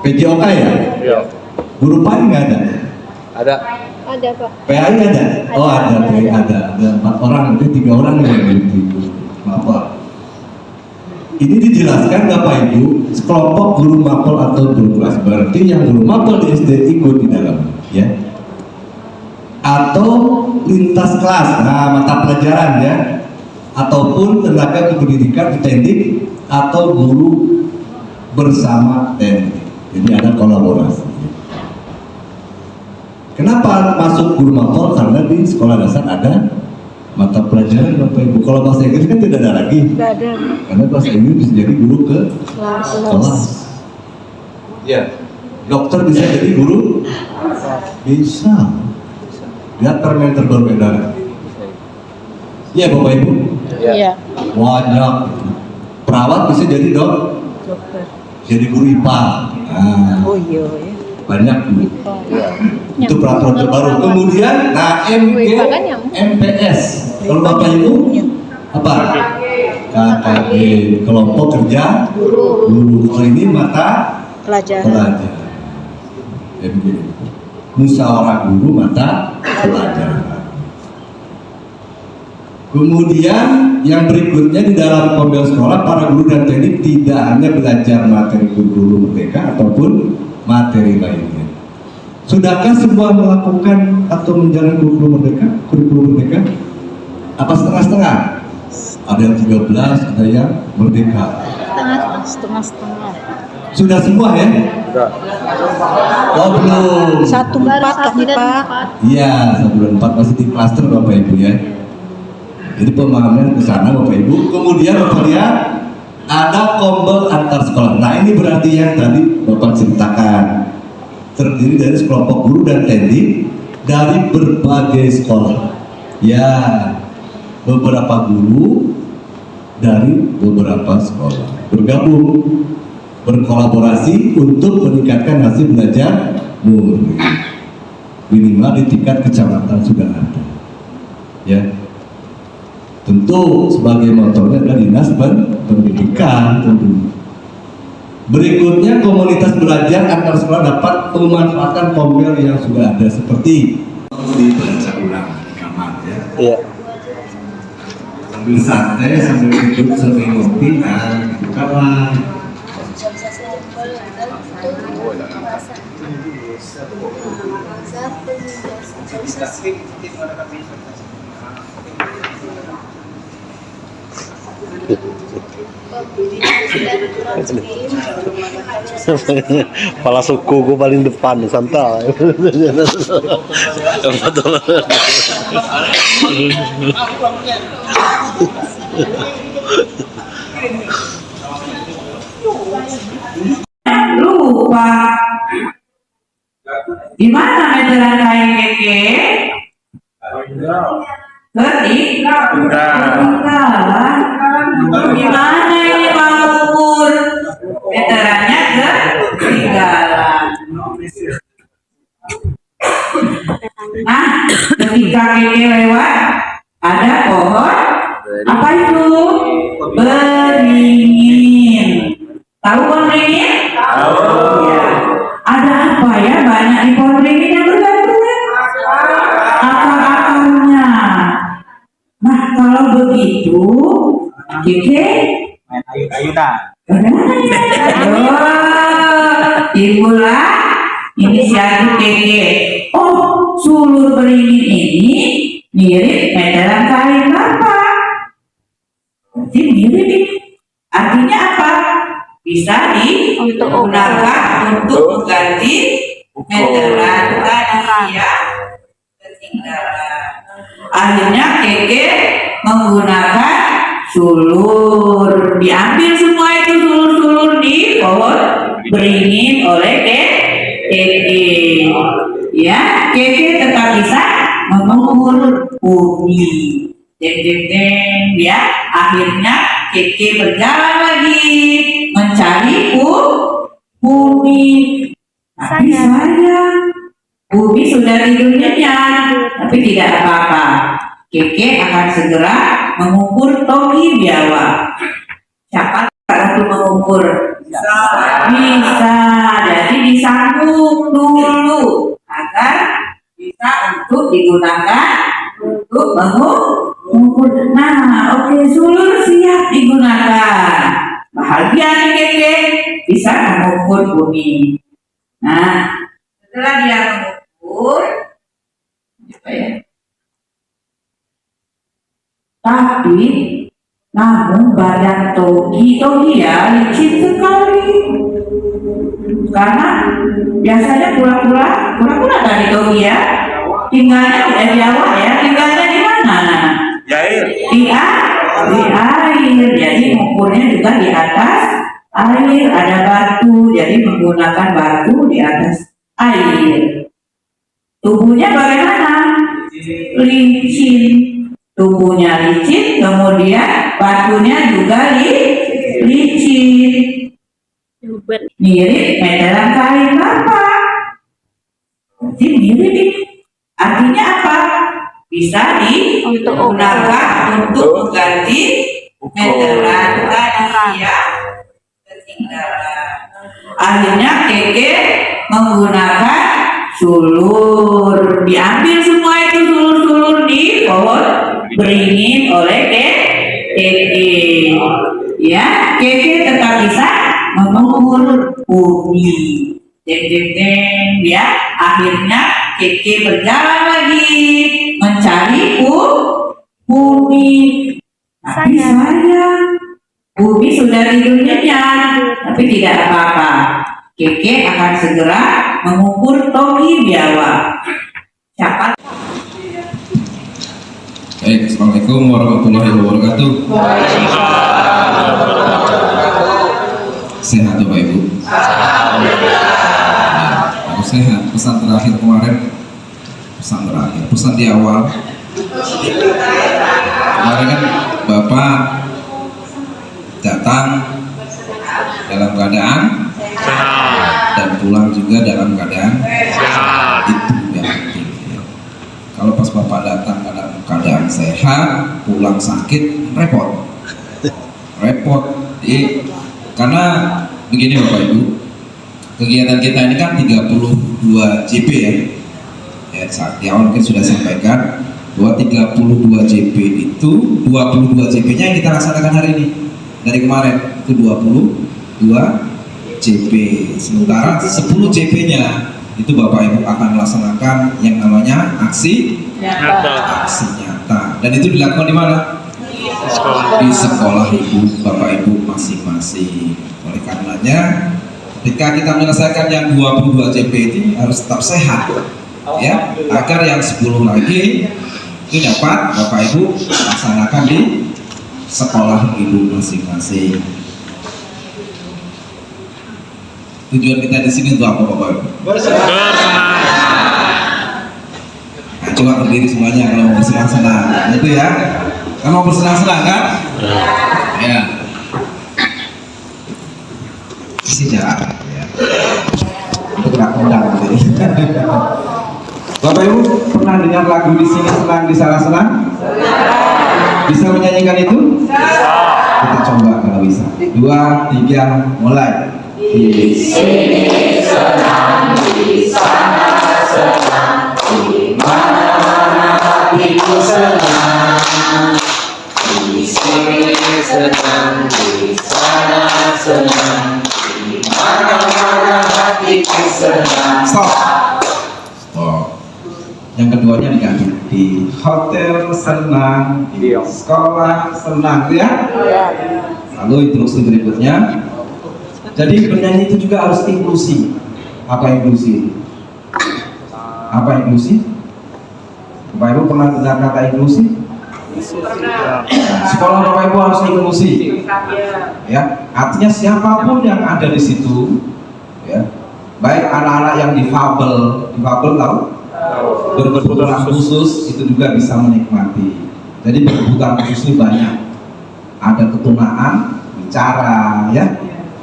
PJOK ya? Iya. Guru PAI nggak ada? Ada Pak. PAI ada? Oh ada, PAI ada 4 orang, jadi 3 orang yang di mapel. ini dijelaskan Bapak Ibu, sekelompok guru mapel atau guru kelas, berarti yang guru mapel di SD ikut di dalam, ya. Atau lintas kelas, nah mata pelajaran ya, ataupun tenaga kependidikan teknik atau guru bersama teknik. Jadi ada kolaborasi. Kenapa masuk guru mapel? Karena di sekolah dasar ada mata pelajaran Bapak Ibu. Kalau bahasa Inggris kan tidak ada lagi. Tidak ada. Karena bahasa Inggris bisa jadi guru ke kelas. Ya. Dokter bisa jadi guru? Bisa. Lihat permen berbeda. Iya Bapak Ibu? Iya. Banyak. Perawat bisa jadi dokter. Jadi guru IPA. Nah, oh iya. Banyak dulu. Itu peraturan terbaru. Kemudian, nah MPS. Kalau Bapak Ibu apa? KKG, kelompok kerja guru. Kalau ini mata pelajaran. Ya begini. Musyawarah guru mata pelajaran. Kemudian yang berikutnya di dalam pembel sekolah, para guru dan teknik tidak hanya belajar materi guru merdeka ataupun materi lainnya. Sudahkah semua melakukan atau menjalani kurikulum merdeka? Apa setengah-setengah? Ada yang 13, ada yang merdeka. Setengah-setengah. Sudah semua ya? Sudah. Oh belum. 1/4 kami Pak. Iya, 1/4 masih di klaster Bapak Ibu ya. Jadi pemahaman ke sana Bapak Ibu. Kemudian Bapak lihat ada kombel antar sekolah. Nah ini berarti yang tadi Bapak ceritakan, terdiri dari sekelompok guru dan teknik dari berbagai sekolah. Ya, beberapa guru dari beberapa sekolah bergabung, berkolaborasi untuk meningkatkan hasil belajar murid. Minimal di tingkat kecamatan sudah ada. Ya. Tentu sebagai motornya adalah Dinas Pendidikan tentu. Berikutnya komunitas belajar antar sekolah dapat memanfaatkan kombel yang sudah ada seperti dibaca ulang di kamar ya. Iya. Sambil santai, sambil duduk, sambil ngopi, nah gitu kamar. Kepala suku gue paling depan, santai. Lupa. Di mana meteran kain keke? Ketinggalan. Gimana ini mau ukur? Meterannya ketinggalan. Nah, ketika keke lewat, ada pohon. Apa itu? Beringin. Tahu pohon beringin? Tahu. Ya. Ada apa ya? Banyak di pohon beringin yang bergantungan. Akar-akarnya. Nah, kalau begitu, Keke main ayun-ayunan. Oh, itulah inisiatif Keke. Oh, sulur beringin ini mirip meteran kain Bapak. Jadi mirip ini. Artinya apa? Bisa digunakan untuk mengganti meteran tadi ya. Ketinggalan. Akhirnya Keke menggunakan sulur. Diambil semua itu sulur-sulur di pohon beringin oleh Keke. Ya, Keke tetap bisa mengukur bumi. Deng ya. Akhirnya Keke berjalan lagi mencari bumi. Tapi sayang, bumi sudah tidur nyenyak, tapi tidak apa-apa. Keke akan segera mengukur togi biawak. Siapa untuk mengukur? Bisa. Jadi disambung dulu agar bisa untuk digunakan untuk mengukur. Nah, oke, sulur siap digunakan. bahagia Keke bisa mengukur bumi. Nah, setelah dia mengukur, tapi namun badan Togi ya licin sekali. Karena biasanya pura-pura dari Togi ya, tinggalnya di Jawa ya, tinggalnya di mana? Di air. Jadi mengukurnya juga di atas air, ada batu, jadi menggunakan batu di atas air. Tubuhnya bagaimana? Licin. Tubuhnya licin, kemudian batunya juga licin. Mirip meteran kain Bapak. Jadi mirip ini. Artinya apa? Bisa digunakan untuk mengganti meteran kain yang ketinggalan. Akhirnya Keke menggunakan sulur. Diambil semua itu sulur-sulur di pohon beringin oleh Keke. Ya, Keke tetap bisa mengukur bumi. Deng ya. Akhirnya Keke berjalan lagi mencari bumi. Tapi sayang, bumi sudah tidur nyenyak, tapi tidak apa-apa. Keke akan segera mengukur Togi biawak. Siapa? Baik, Assalamualaikum warahmatullahi wabarakatuh. Sehat Bapak Ibu? Harus sehat. Pesan terakhir kemarin, pesan di awal. Kemarin kan Bapak datang dalam keadaan dan pulang juga dalam keadaan sehat. Itu yang penting. Kalau pas Bapak datang dalam keadaan sehat, pulang sakit, repot. Karena begini Bapak Ibu, kegiatan kita ini kan 32 JP ya. Saat di awal mungkin sudah sampaikan bahwa 32 JP itu 22 JP-nya yang kita laksanakan hari ini. Dari kemarin itu 22 JP. Sementara 10 JP-nya itu Bapak Ibu akan melaksanakan yang namanya aksi nyata. Dan itu dilakukan di mana? Di sekolah Ibu, Bapak Ibu masing-masing. Oleh karenanya ketika kita menyelesaikan yang 22 JP ini harus tetap sehat ya, agar yang 10 lagi ini dapat Bapak Ibu laksanakan di sekolah Ibu masing-masing. Tujuan kita di sini untuk apa Bapak Ibu? Bersenang. Nah, coba berdiri semuanya kalau mau bersenang-senang. Itu ya. Kan mau bersenang-senang kan? Ya. Isi jarak ya. Itu nggak undang nanti. Bapak Ibu pernah dengar lagu di sini senang di sana senang? Bisa menyanyikan itu? Kita coba kalau bisa. 2, 3, mulai. Di sini senang, di sana senang, di mana-mana hatiku senang. Di sini senang, di sana senang, di mana-mana hatiku senang. Stop. Yang keduanya diganti di hotel senang, di sekolah senang, ya. Lalu instruksi berikutnya. Jadi bernyanyi itu juga harus inklusi. Apa inklusi? Apa inklusi? Bapak Ibu pernah dengar kata inklusi? Sekolah Bapak Ibu harus inklusi. Ya, artinya siapapun yang ada di situ, ya, baik anak-anak yang difabel tahu? Berkebutuhan khusus itu juga bisa menikmati. Jadi berkebutuhan khusus ini banyak. Ada ketunaan, bicara, ya,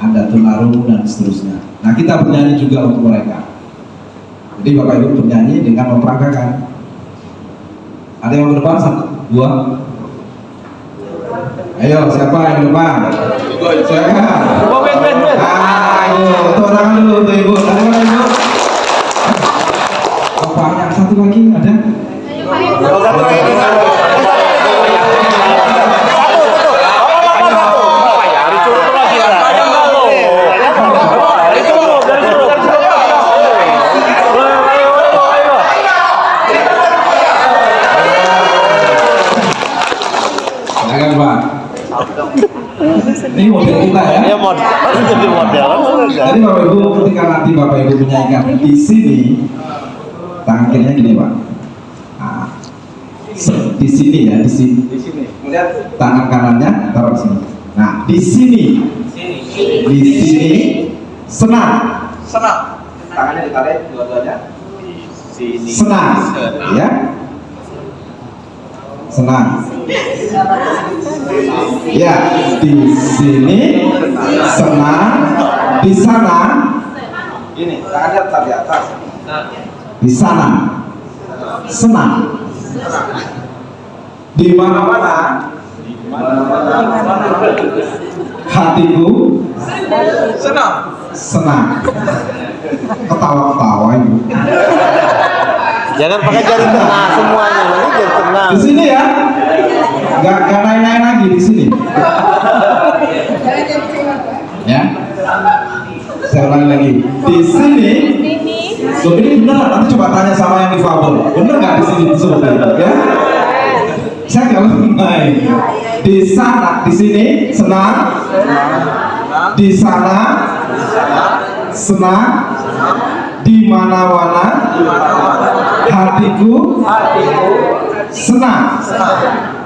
ada tunarungu dan seterusnya. Nah, kita bernyanyi juga untuk mereka. Jadi Bapak Ibu bernyanyi dengan memperagakan. Ada yang berdepan? 1, 2. Ayo, siapa yang depan? Siapa? Ayo, orang dulu tuh Ibu. Ada mana Ibu? Bapaknya satu lagi ada? Ini model kita ya. Ya model, jadi model. Jadi Bapak Ibu, ketika nanti Bapak Ibu menyanyikan di sini, tangan kirinya gini Pak. Nah, di sini ya, di sini. Lihat tangan kanannya taruh di sini. Nah, di sini, senang. Tangannya ditarik dua-duanya. Senang, ya. Senang. Ya, di sini senang, di sana ini tangannya tetap di atas. Di sana senang. Di mana-mana hatiku senang. Ketawa-ketawa ibu. Jangan pakai jari tengah semuanya, nanti jari tengah. Di sini ya, nggak naik-naik lagi di sini. Ya, saya ulangi lagi. Di sini. Loh, ini benar, nanti coba tanya sama yang difabel. Benar nggak di sini disebut ya? Saya nggak main. Di sana, di sini senang. Di sana senang. Di mana-mana hatiku senang.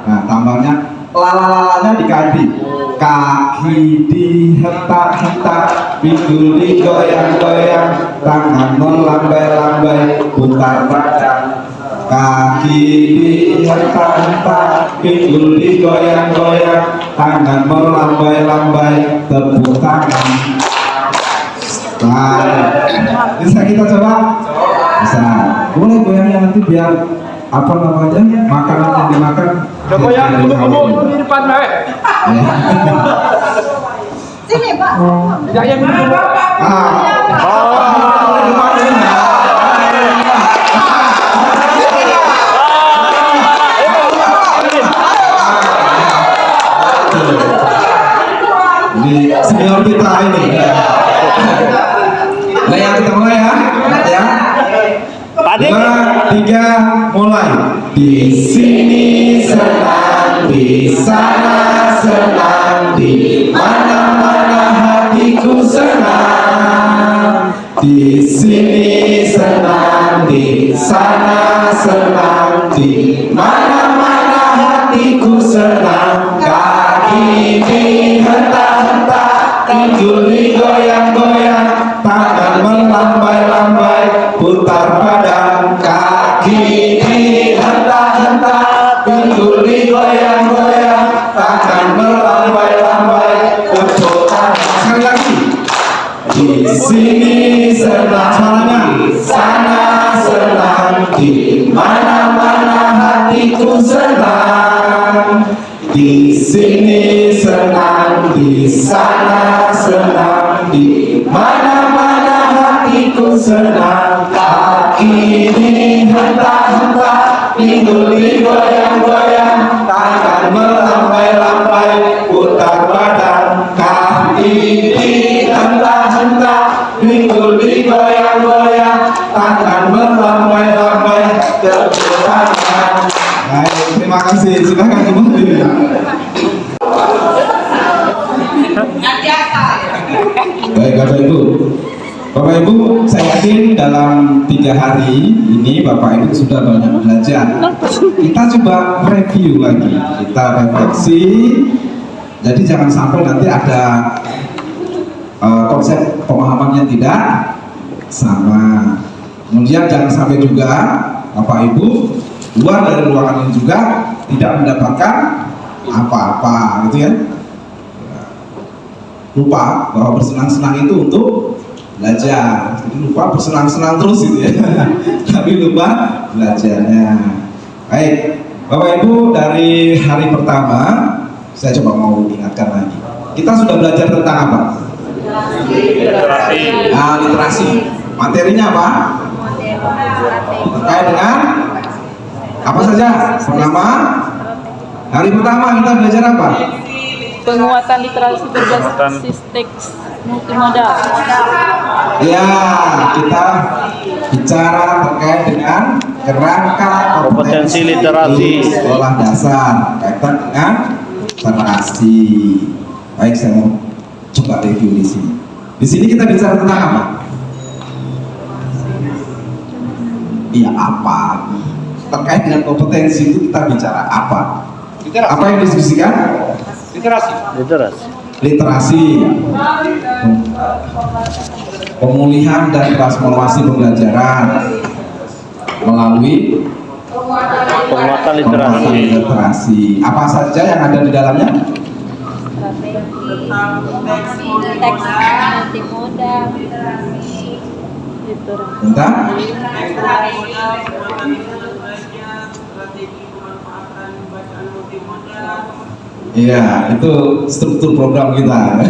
Nah, tambahnya lalalanya diganti. Kaki dihentak-hentak, pinggul digoyang-goyang, tangan melambai-lambai, putar badan. Kaki dihentak-hentak, pinggul digoyang-goyang, tangan melambai-lambai, tepuk tangan. Nah, bisa kita coba? Bisa. Boleh goyangnya nanti biar apa namanya makanan yang dimakan. Coba yang duduk di depan baik. Sini Pak. Tidak yang duduk. Di senior kita ini. Nah, yang kita mulai ya. Ya. 2, 3, mulai. Di sini senang, di sana senang, di mana-mana hatiku senang. Di sini senang, di sana senang, di mana-mana hatiku senang. Kaki dihentak-hentak, pinggul digoyang-goyang, tangan melambai-lambai, putar badan. Kaki dihentak-hentak, pinggul digoyang-goyang, tangan melambai-lambai, tepuk tangan. Sekali lagi. Di sini senang, di sana senang, di mana-mana hatiku senang. Di sini senang, di sana senang, di mana-mana hatiku senang. Kaki dihentak-hentak, pinggul digoyang-goyang, tangan melambai-lambai, putar badan. Kaki dihentak-hentak, pinggul digoyang-goyang, tangan melambai-lambai, tepuk tangan. Baik, terima kasih. Silakan kembali. Baik, Bapak Ibu. Bapak Ibu, saya yakin dalam 3 hari ini Bapak Ibu sudah banyak belajar. Kita coba review lagi, kita refleksi. Jadi jangan sampai nanti ada konsep pemahamannya tidak sama. Kemudian jangan sampai juga Bapak Ibu luar dari ruangan ini juga tidak mendapatkan apa-apa, gitu ya. Lupa bahwa bersenang-senang itu untuk belajar. Jadi lupa bersenang-senang terus gitu ya. Tapi lupa belajarnya. Baik, Bapak Ibu, dari hari pertama saya coba mau ingatkan lagi. Kita sudah belajar tentang apa? Literasi. Nah, literasi. Materinya apa? Terkait dengan apa saja? Pertama, hari pertama kita belajar apa? Penguatan literasi berbasis teks multimodal. Ya, kita bicara terkait dengan kerangka kompetensi literasi sekolah dasar kaitan dengan literasi. Baik, saya mau coba review di sini. Di sini kita bicara tentang apa? Iya, apa? Terkait dengan kompetensi itu kita bicara apa? Apa yang diskusikan? Literasi. Pemulihan dan transformasi pembelajaran melalui penguatan literasi. Apa saja yang ada di dalamnya? Teks multimodal. Bentar. Iya, itu struktur program kita.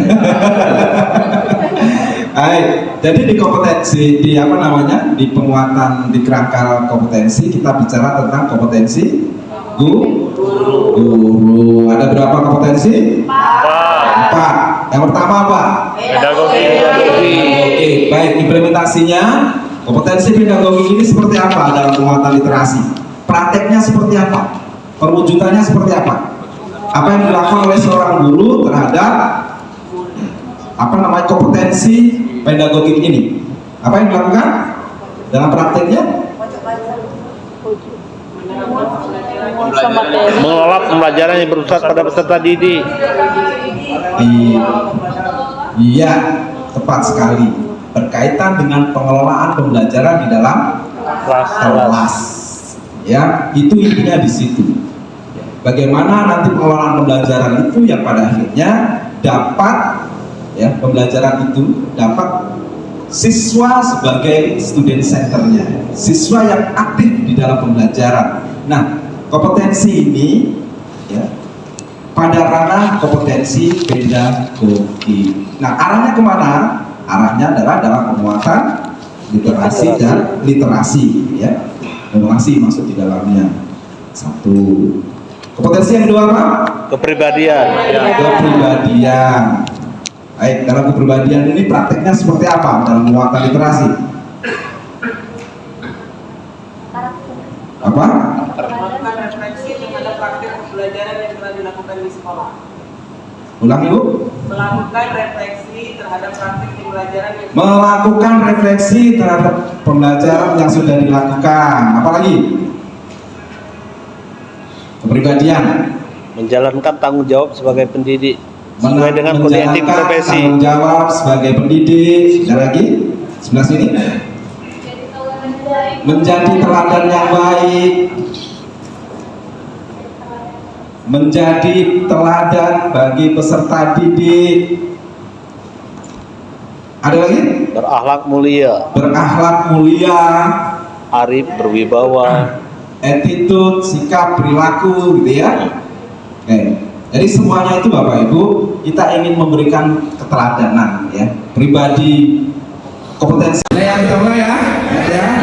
Baik, jadi di kompetensi, di apa namanya, di penguatan di kerangka kompetensi kita bicara tentang kompetensi guru. Ada berapa kompetensi? 4. Yang pertama apa? Pedagogi. Oke, baik, implementasinya kompetensi pedagogi ini seperti apa dalam penguatan literasi? Prakteknya seperti apa? Perwujudannya seperti apa? Apa yang dilakukan oleh seorang guru terhadap apa namanya kompetensi pedagogik ini? Apa yang dilakukan dalam prakteknya? Mengelola pembelajaran yang berpusat pada peserta didik. Iya, tepat sekali. Berkaitan dengan pengelolaan pembelajaran di dalam kelas. Ya, itu intinya di situ. Bagaimana nanti pengelolaan pembelajaran itu yang pada akhirnya dapat, ya, pembelajaran itu dapat siswa sebagai student centernya, siswa yang aktif di dalam pembelajaran. Nah, kompetensi ini, ya, pada ranah kompetensi pedagogi. Nah, arahnya kemana? Arahnya adalah dalam penguatan literasi dan literasi, ya, literasi masuk di dalamnya. Satu. Kompetensi yang kedua apa? Kepribadian. Kepribadian. Baik, dalam kepribadian ini prakteknya seperti apa dalam penguatan literasi? Apa? Melakukan refleksi terhadap praktik pembelajaran yang telah dilakukan di sekolah. Ulang, Ibu. Melakukan refleksi terhadap praktik pembelajaran yang Melakukan refleksi terhadap pembelajaran yang sudah dilakukan. Apa lagi? Kepribadian. Menjalankan tanggung jawab sebagai pendidik sesuai dengan kode etik profesi. Tanggung jawab sebagai pendidik. Dan lagi sebelah sini. Menjadi teladan yang baik. Menjadi teladan bagi peserta didik. Ada lagi? Berakhlak mulia. Berakhlak mulia. Arif, berwibawa. Attitude, sikap, perilaku, gitu ya. Oke. Jadi semuanya itu Bapak Ibu, kita ingin memberikan keteladanan, ya, pribadi, kompetensi. Yang kita mulai ya.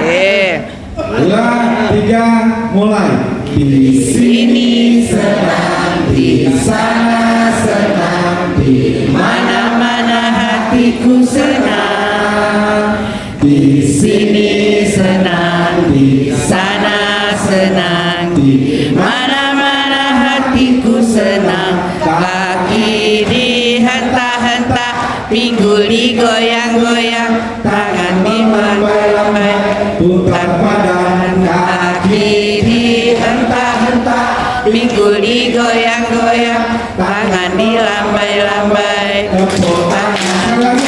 Ya. 2, 3, mulai. Di sini senang, di sana senang, di mana-mana hatiku senang. Di sini senang, di sana senang, di mana-mana hatiku senang. Kaki dihentak-hentak, pinggul digoyang-goyang, tangan dilambai-lambai, putar badan. Kaki dihentak-hentak, pinggul digoyang-goyang, tangan dilambai-lambai, tepuk tangan.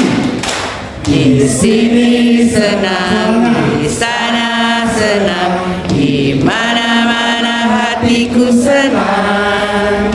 Di sini senang, di sana senang, di mana-mana hatiku senang.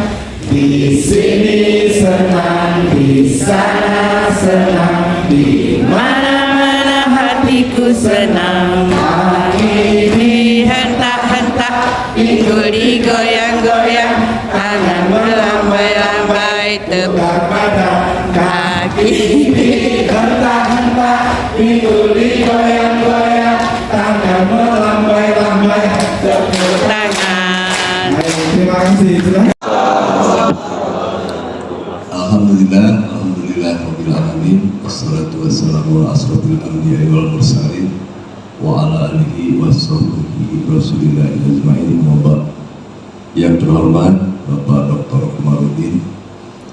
Di sini senang, di sana senang, di mana-mana hatiku senang. Kaki dihentak-hentak, pinggul digoyang-goyang, tangan melambai-lambai, tepuk badan. Kaki dihentak-hentak, pinggul digoyang-goyang, tangan melambai-lambai, tepuk tangan. Terima kasih. Alhamdulillah rabbil alamin, wassalatu wassalamu ala asrofil anbiya'i wal mursalin wa ala alihi washabbihi rasulillahi ajma'in. Yang terhormat Bapak Dr. Komarudin,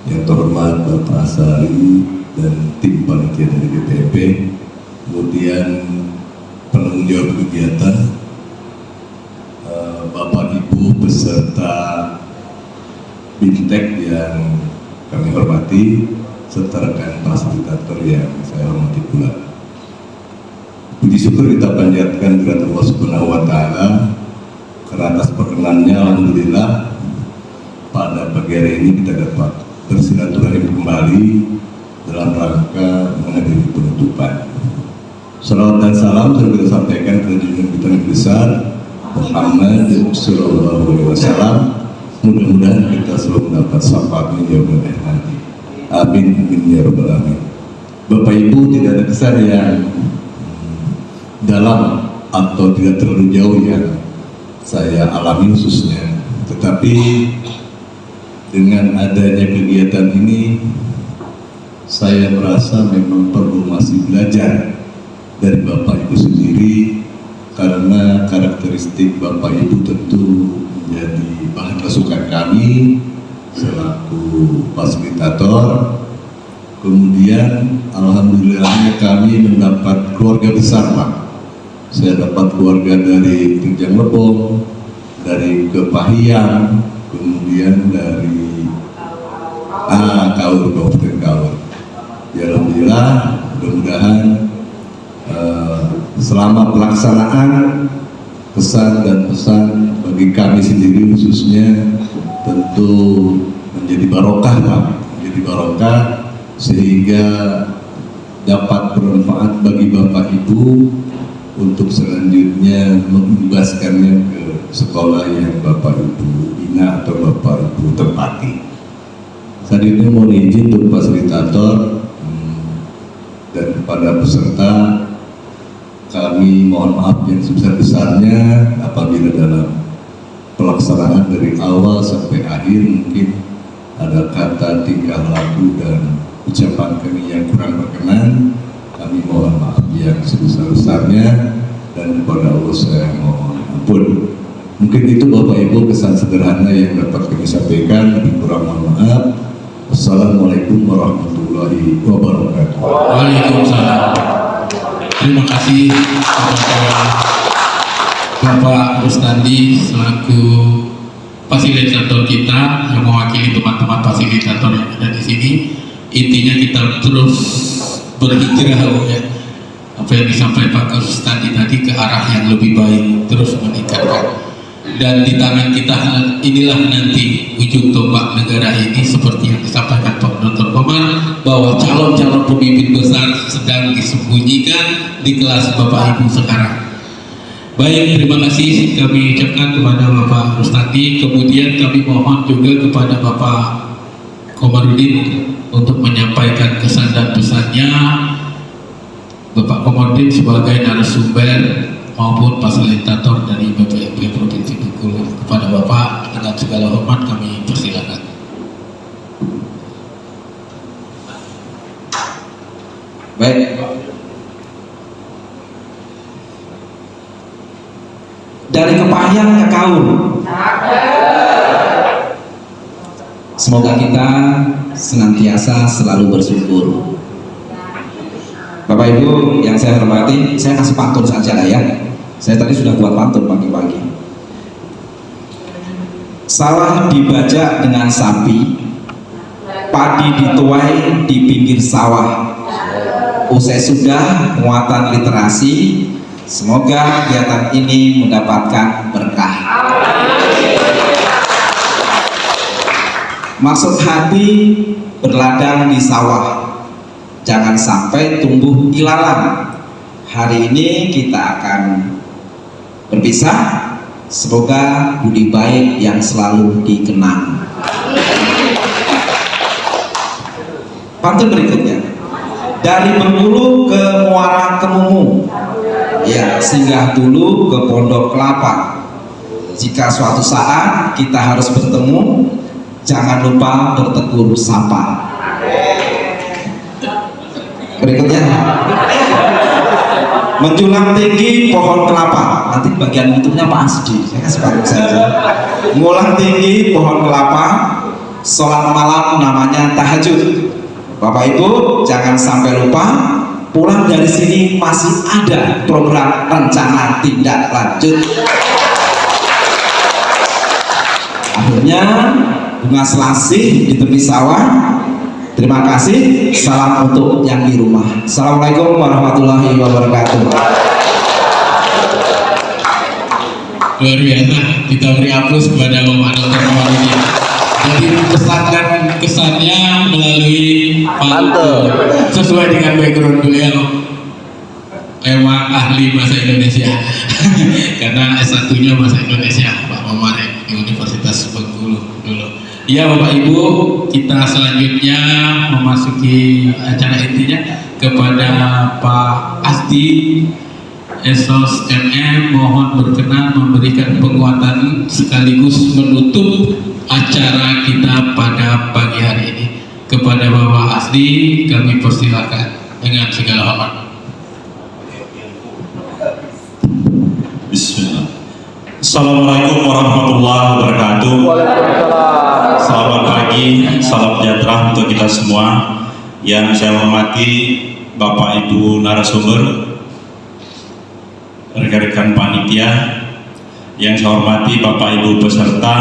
yang terhormat Bapak Asari dan tim panitia dari BPP, kemudian penanggung jawab kegiatan, Bapak Ibu beserta Bintek yang kami hormati, serta rekan fasilitator yang saya hormati pula. Puji syukur kita panjatkan kepada Allah Subhanahu wa Ta'ala karena atas perkenannya, alhamdulillah pada pagi hari ini kita dapat bersilaturahim kembali dalam rangka menghadiri penutupan. Salawat dan salam kita sampaikan kepada junjungan kita yang besar Muhammad Sallallahu Alaihi Wasallam. Mudah-mudahan kita selalu mendapat syafaatnya yaumil akhir. Amin amin ya rabbal alamin. Bapak Ibu, tidak ada kesan yang dalam atau tidak terlalu jauh yang saya alami khususnya, tetapi dengan adanya kegiatan ini saya merasa memang perlu masih belajar dari Bapak Ibu sendiri, karena karakteristik Bapak Ibu tentu menjadi bahan masukan kami selaku fasilitator. Kemudian alhamdulillahnya kami mendapat keluarga besar, Pak. Saya dapat keluarga dari Tirjang Lebong, dari Kepahiang, kemudian dari Kabupaten Kaur. Ya alhamdulillah, mudah-mudahan selama pelaksanaan kesan dan pesan bagi kami sendiri khususnya tentu menjadi barokah, Pak, menjadi barokah sehingga dapat bermanfaat bagi Bapak Ibu untuk selanjutnya mengimbaskannya ke sekolah yang Bapak Ibu bina atau Bapak Ibu tempati. Selanjutnya mohon izin untuk fasilitator dan kepada peserta, kami mohon maaf yang sebesar-besarnya apabila dalam pelaksanaan dari awal sampai akhir mungkin ada kata, tingkah laku dan ucapan kami yang kurang berkenan. Kami mohon maaf yang sebesar-besarnya dan kepada Allah saya mohon ampun. Mungkin itu Bapak Ibu kesan sederhana yang dapat kami sampaikan, lebih kurang mohon maaf. Wassalamualaikum warahmatullahi wabarakatuh. Waalaikumsalam. Terima kasih kepada Bapak Rustandi selaku fasilitator kita yang mewakili teman-teman fasilitator yang ada di sini. Intinya kita terus berhijrah, ya. Apa yang disampaikan Pak Rustandi tadi ke arah yang lebih baik, terus meningkatkan. Dan di tangan kita inilah nanti ujung tombak negara ini, seperti yang disampaikan Pak Dr. Komar, bahwa calon-calon pemimpin besar sedang disembunyikan di kelas Bapak Ibu sekarang. Baik, terima kasih kami ucapkan kepada Bapak Rustandi. Kemudian kami mohon juga kepada Bapak Komarudin untuk menyampaikan kesan dan pesannya. Bapak Komarudin sebagai narasumber maupun fasilitator dari BPP Provinsi Bengkulu. Kepada Bapak dengan segala hormat kami persilakan. Baik. Dari Kepahiang ke Kaur. Semoga kita senantiasa selalu bersyukur. Bapak Ibu yang saya hormati, saya kasih pantun saja lah ya. Saya tadi sudah buat pantun pagi-pagi. Sawah dibajak dengan sapi, padi dituai di pinggir sawah. Usai sudah muatan literasi, semoga kegiatan ini mendapatkan berkah. Maksud hati berladang di sawah, jangan sampai tumbuh ilalang. Hari ini kita akan berpisah. Semoga budi baik yang selalu dikenang. Pantun berikutnya. Dari Bengkulu ke Muara Kemumu, ya, singgah dulu ke Pondok Kelapa. Jika suatu saat kita harus bertemu, jangan lupa bertegur sapa. Berikutnya, menjulang tinggi pohon kelapa. Nanti bagian YouTube-nya Pak Asdi, saya kasih pantun saja. Mengulang tinggi pohon kelapa, sholat malam namanya tahajud. Bapak Ibu jangan sampai lupa, pulang dari sini masih ada program rencana tindak lanjut. Akhirnya bunga selasih di tepi sawah. Terima kasih. Salam untuk yang di rumah. Assalamualaikum warahmatullahi wabarakatuh. Luar biasa, kita beri aplaus kepada Bapak Dr. Komarudin. Jadi pesan dan kesannya melalui Pak, sesuai dengan background beliau, memang ahli bahasa Indonesia karena S1-nya bahasa Indonesia Pak Mamarek di Universitas Bengkulu dulu. Ya Bapak Ibu, kita selanjutnya memasuki acara intinya kepada Pak Asdi Esos MM, mohon berkenan memberikan penguatan sekaligus menutup acara kita pada pagi hari ini. Kepada Bapak Asdi kami persilakan dengan segala hormat. Bismillah. Assalamualaikum warahmatullahi wabarakatuh. Selamat pagi, salam sejahtera untuk kita semua. Yang saya hormati Bapak Ibu narasumber, rekan-rekan panitia, yang saya hormati Bapak Ibu peserta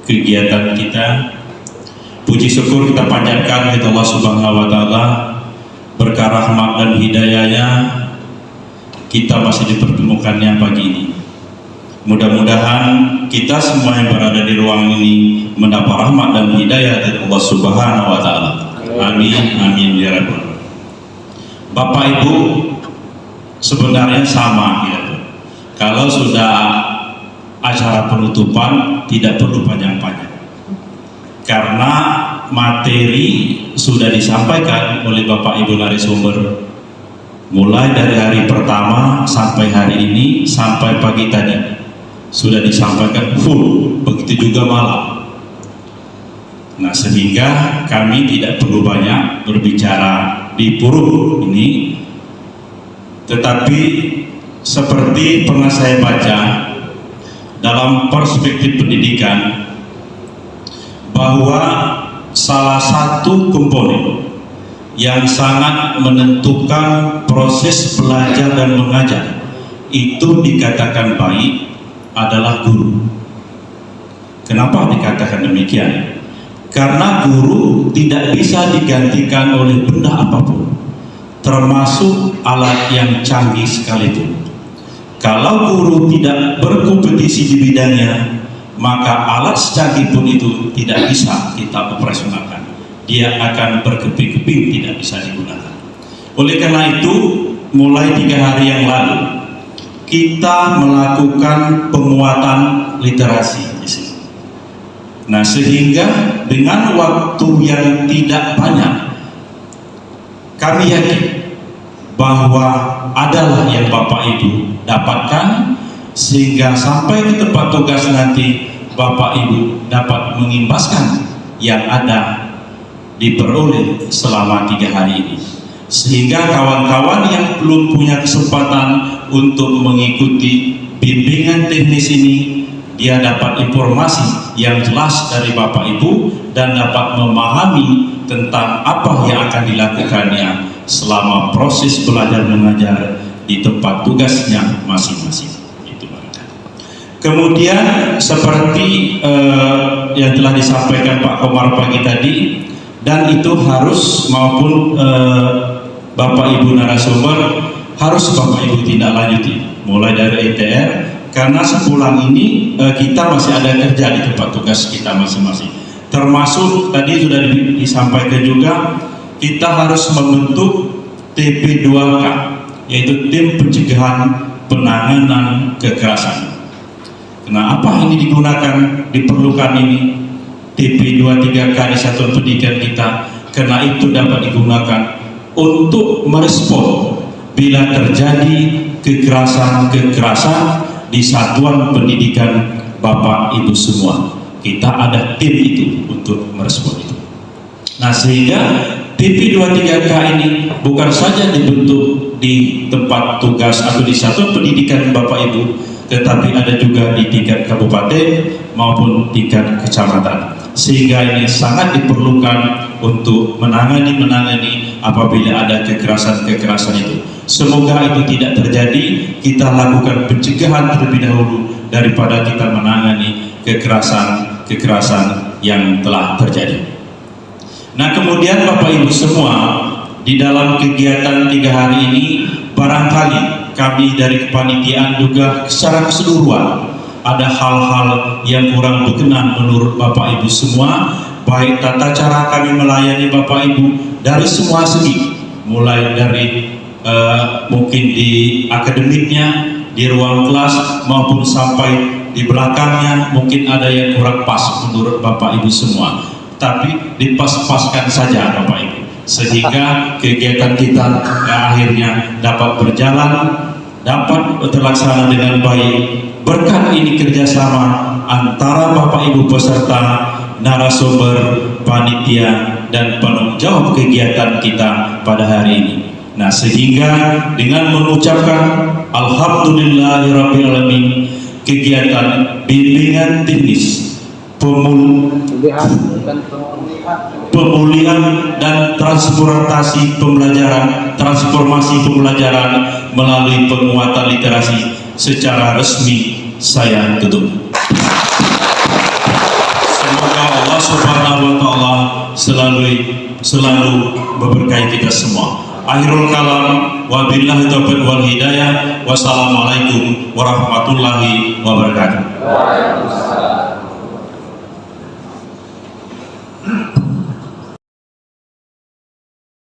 kegiatan kita. Puji syukur kita panjatkan kepada Allah Subhanahu wa taala, berkah rahmat dan hidayahnya kita masih dipertemukannya pagi ini. Mudah-mudahan kita semua yang berada di ruang ini mendapat rahmat dan hidayah dari Allah Subhanahu wa taala. Amin amin ya rabbal. Bapak Ibu, sebenarnya sama gitu. Kalau sudah acara penutupan tidak perlu panjang-panjang, karena materi sudah disampaikan oleh Bapak Ibu narasumber mulai dari hari pertama sampai hari ini sampai pagi tadi sudah disampaikan full, begitu juga malam. Nah, sehingga kami tidak perlu banyak berbicara di forum ini, tetapi seperti pernah saya baca dalam perspektif pendidikan bahwa salah satu komponen yang sangat menentukan proses belajar dan mengajar itu dikatakan baik adalah guru. Kenapa dikatakan demikian? Karena guru tidak bisa digantikan oleh benda apapun, termasuk alat yang canggih sekalipun. Kalau guru tidak berkompetisi di bidangnya, maka alat secanggih pun itu tidak bisa kita operasionalkan. Dia akan berkeping-keping, tidak bisa digunakan. Oleh karena itu, mulai 3 hari yang lalu kita melakukan penguatan literasi di sini. Nah, sehingga dengan waktu yang tidak banyak, kami yakin bahwa adalah yang Bapak Ibu dapatkan, sehingga sampai ke tempat tugas nanti Bapak Ibu dapat mengimbaskan yang ada diperoleh selama 3 hari ini, sehingga kawan-kawan yang belum punya kesempatan untuk mengikuti bimbingan teknis ini, dia dapat informasi yang jelas dari Bapak Ibu dan dapat memahami tentang apa yang akan dilakukannya selama proses belajar mengajar di tempat tugasnya masing-masing. Kemudian seperti yang telah disampaikan Pak Komar pagi tadi, dan itu harus maupun Bapak Ibu narasumber harus Bapak Ibu tindak lanjuti mulai dari ETR, karena sepulang ini kita masih ada kerja di tempat tugas kita masing-masing. Termasuk tadi sudah disampaikan juga, kita harus membentuk TP2K, yaitu Tim Pencegahan Penanganan Kekerasan. Nah, apa ini digunakan, diperlukan ini TP23K di satuan pendidikan kita, karena itu dapat digunakan untuk merespon bila terjadi kekerasan-kekerasan di satuan pendidikan Bapak Ibu semua. Kita ada tim itu untuk merespon itu. Nah, sehingga TP23K ini bukan saja dibentuk di tempat tugas atau di satuan pendidikan Bapak Ibu, tetapi ada juga di tingkat kabupaten maupun tingkat kecamatan. Sehingga ini sangat diperlukan untuk menangani apabila ada kekerasan-kekerasan itu. Semoga itu tidak terjadi. Kita lakukan pencegahan terlebih dahulu daripada kita menangani kekerasan-kekerasan yang telah terjadi. Nah, kemudian Bapak Ibu semua, di dalam kegiatan 3 hari ini barangkali kami dari kepanitiaan juga secara keseluruhan ada hal-hal yang kurang berkenan menurut Bapak Ibu semua, baik tata cara kami melayani Bapak Ibu dari semua segi, mulai dari mungkin di akademiknya, di ruang kelas, maupun sampai di belakangnya mungkin ada yang kurang pas menurut Bapak Ibu semua, tapi dipas-paskan saja Bapak Ibu, sehingga kegiatan kita akhirnya dapat berjalan, dapat terlaksana dengan baik. Berkat ini kerjasama antara Bapak Ibu peserta, narasumber, panitia, dan penanggung jawab kegiatan kita pada hari ini. Nah, sehingga dengan mengucapkan Alhamdulillahirrabbilalamin, kegiatan bimbingan teknis, pemulihan dan transformasi pembelajaran melalui penguatan literasi secara resmi saya tutup. Semoga Allah Subhanahu wa taala selalu memberkahi kita semua. Akhirul kalam, wabillahi taufiq wal hidayah. Wassalamualaikum warahmatullahi wabarakatuh.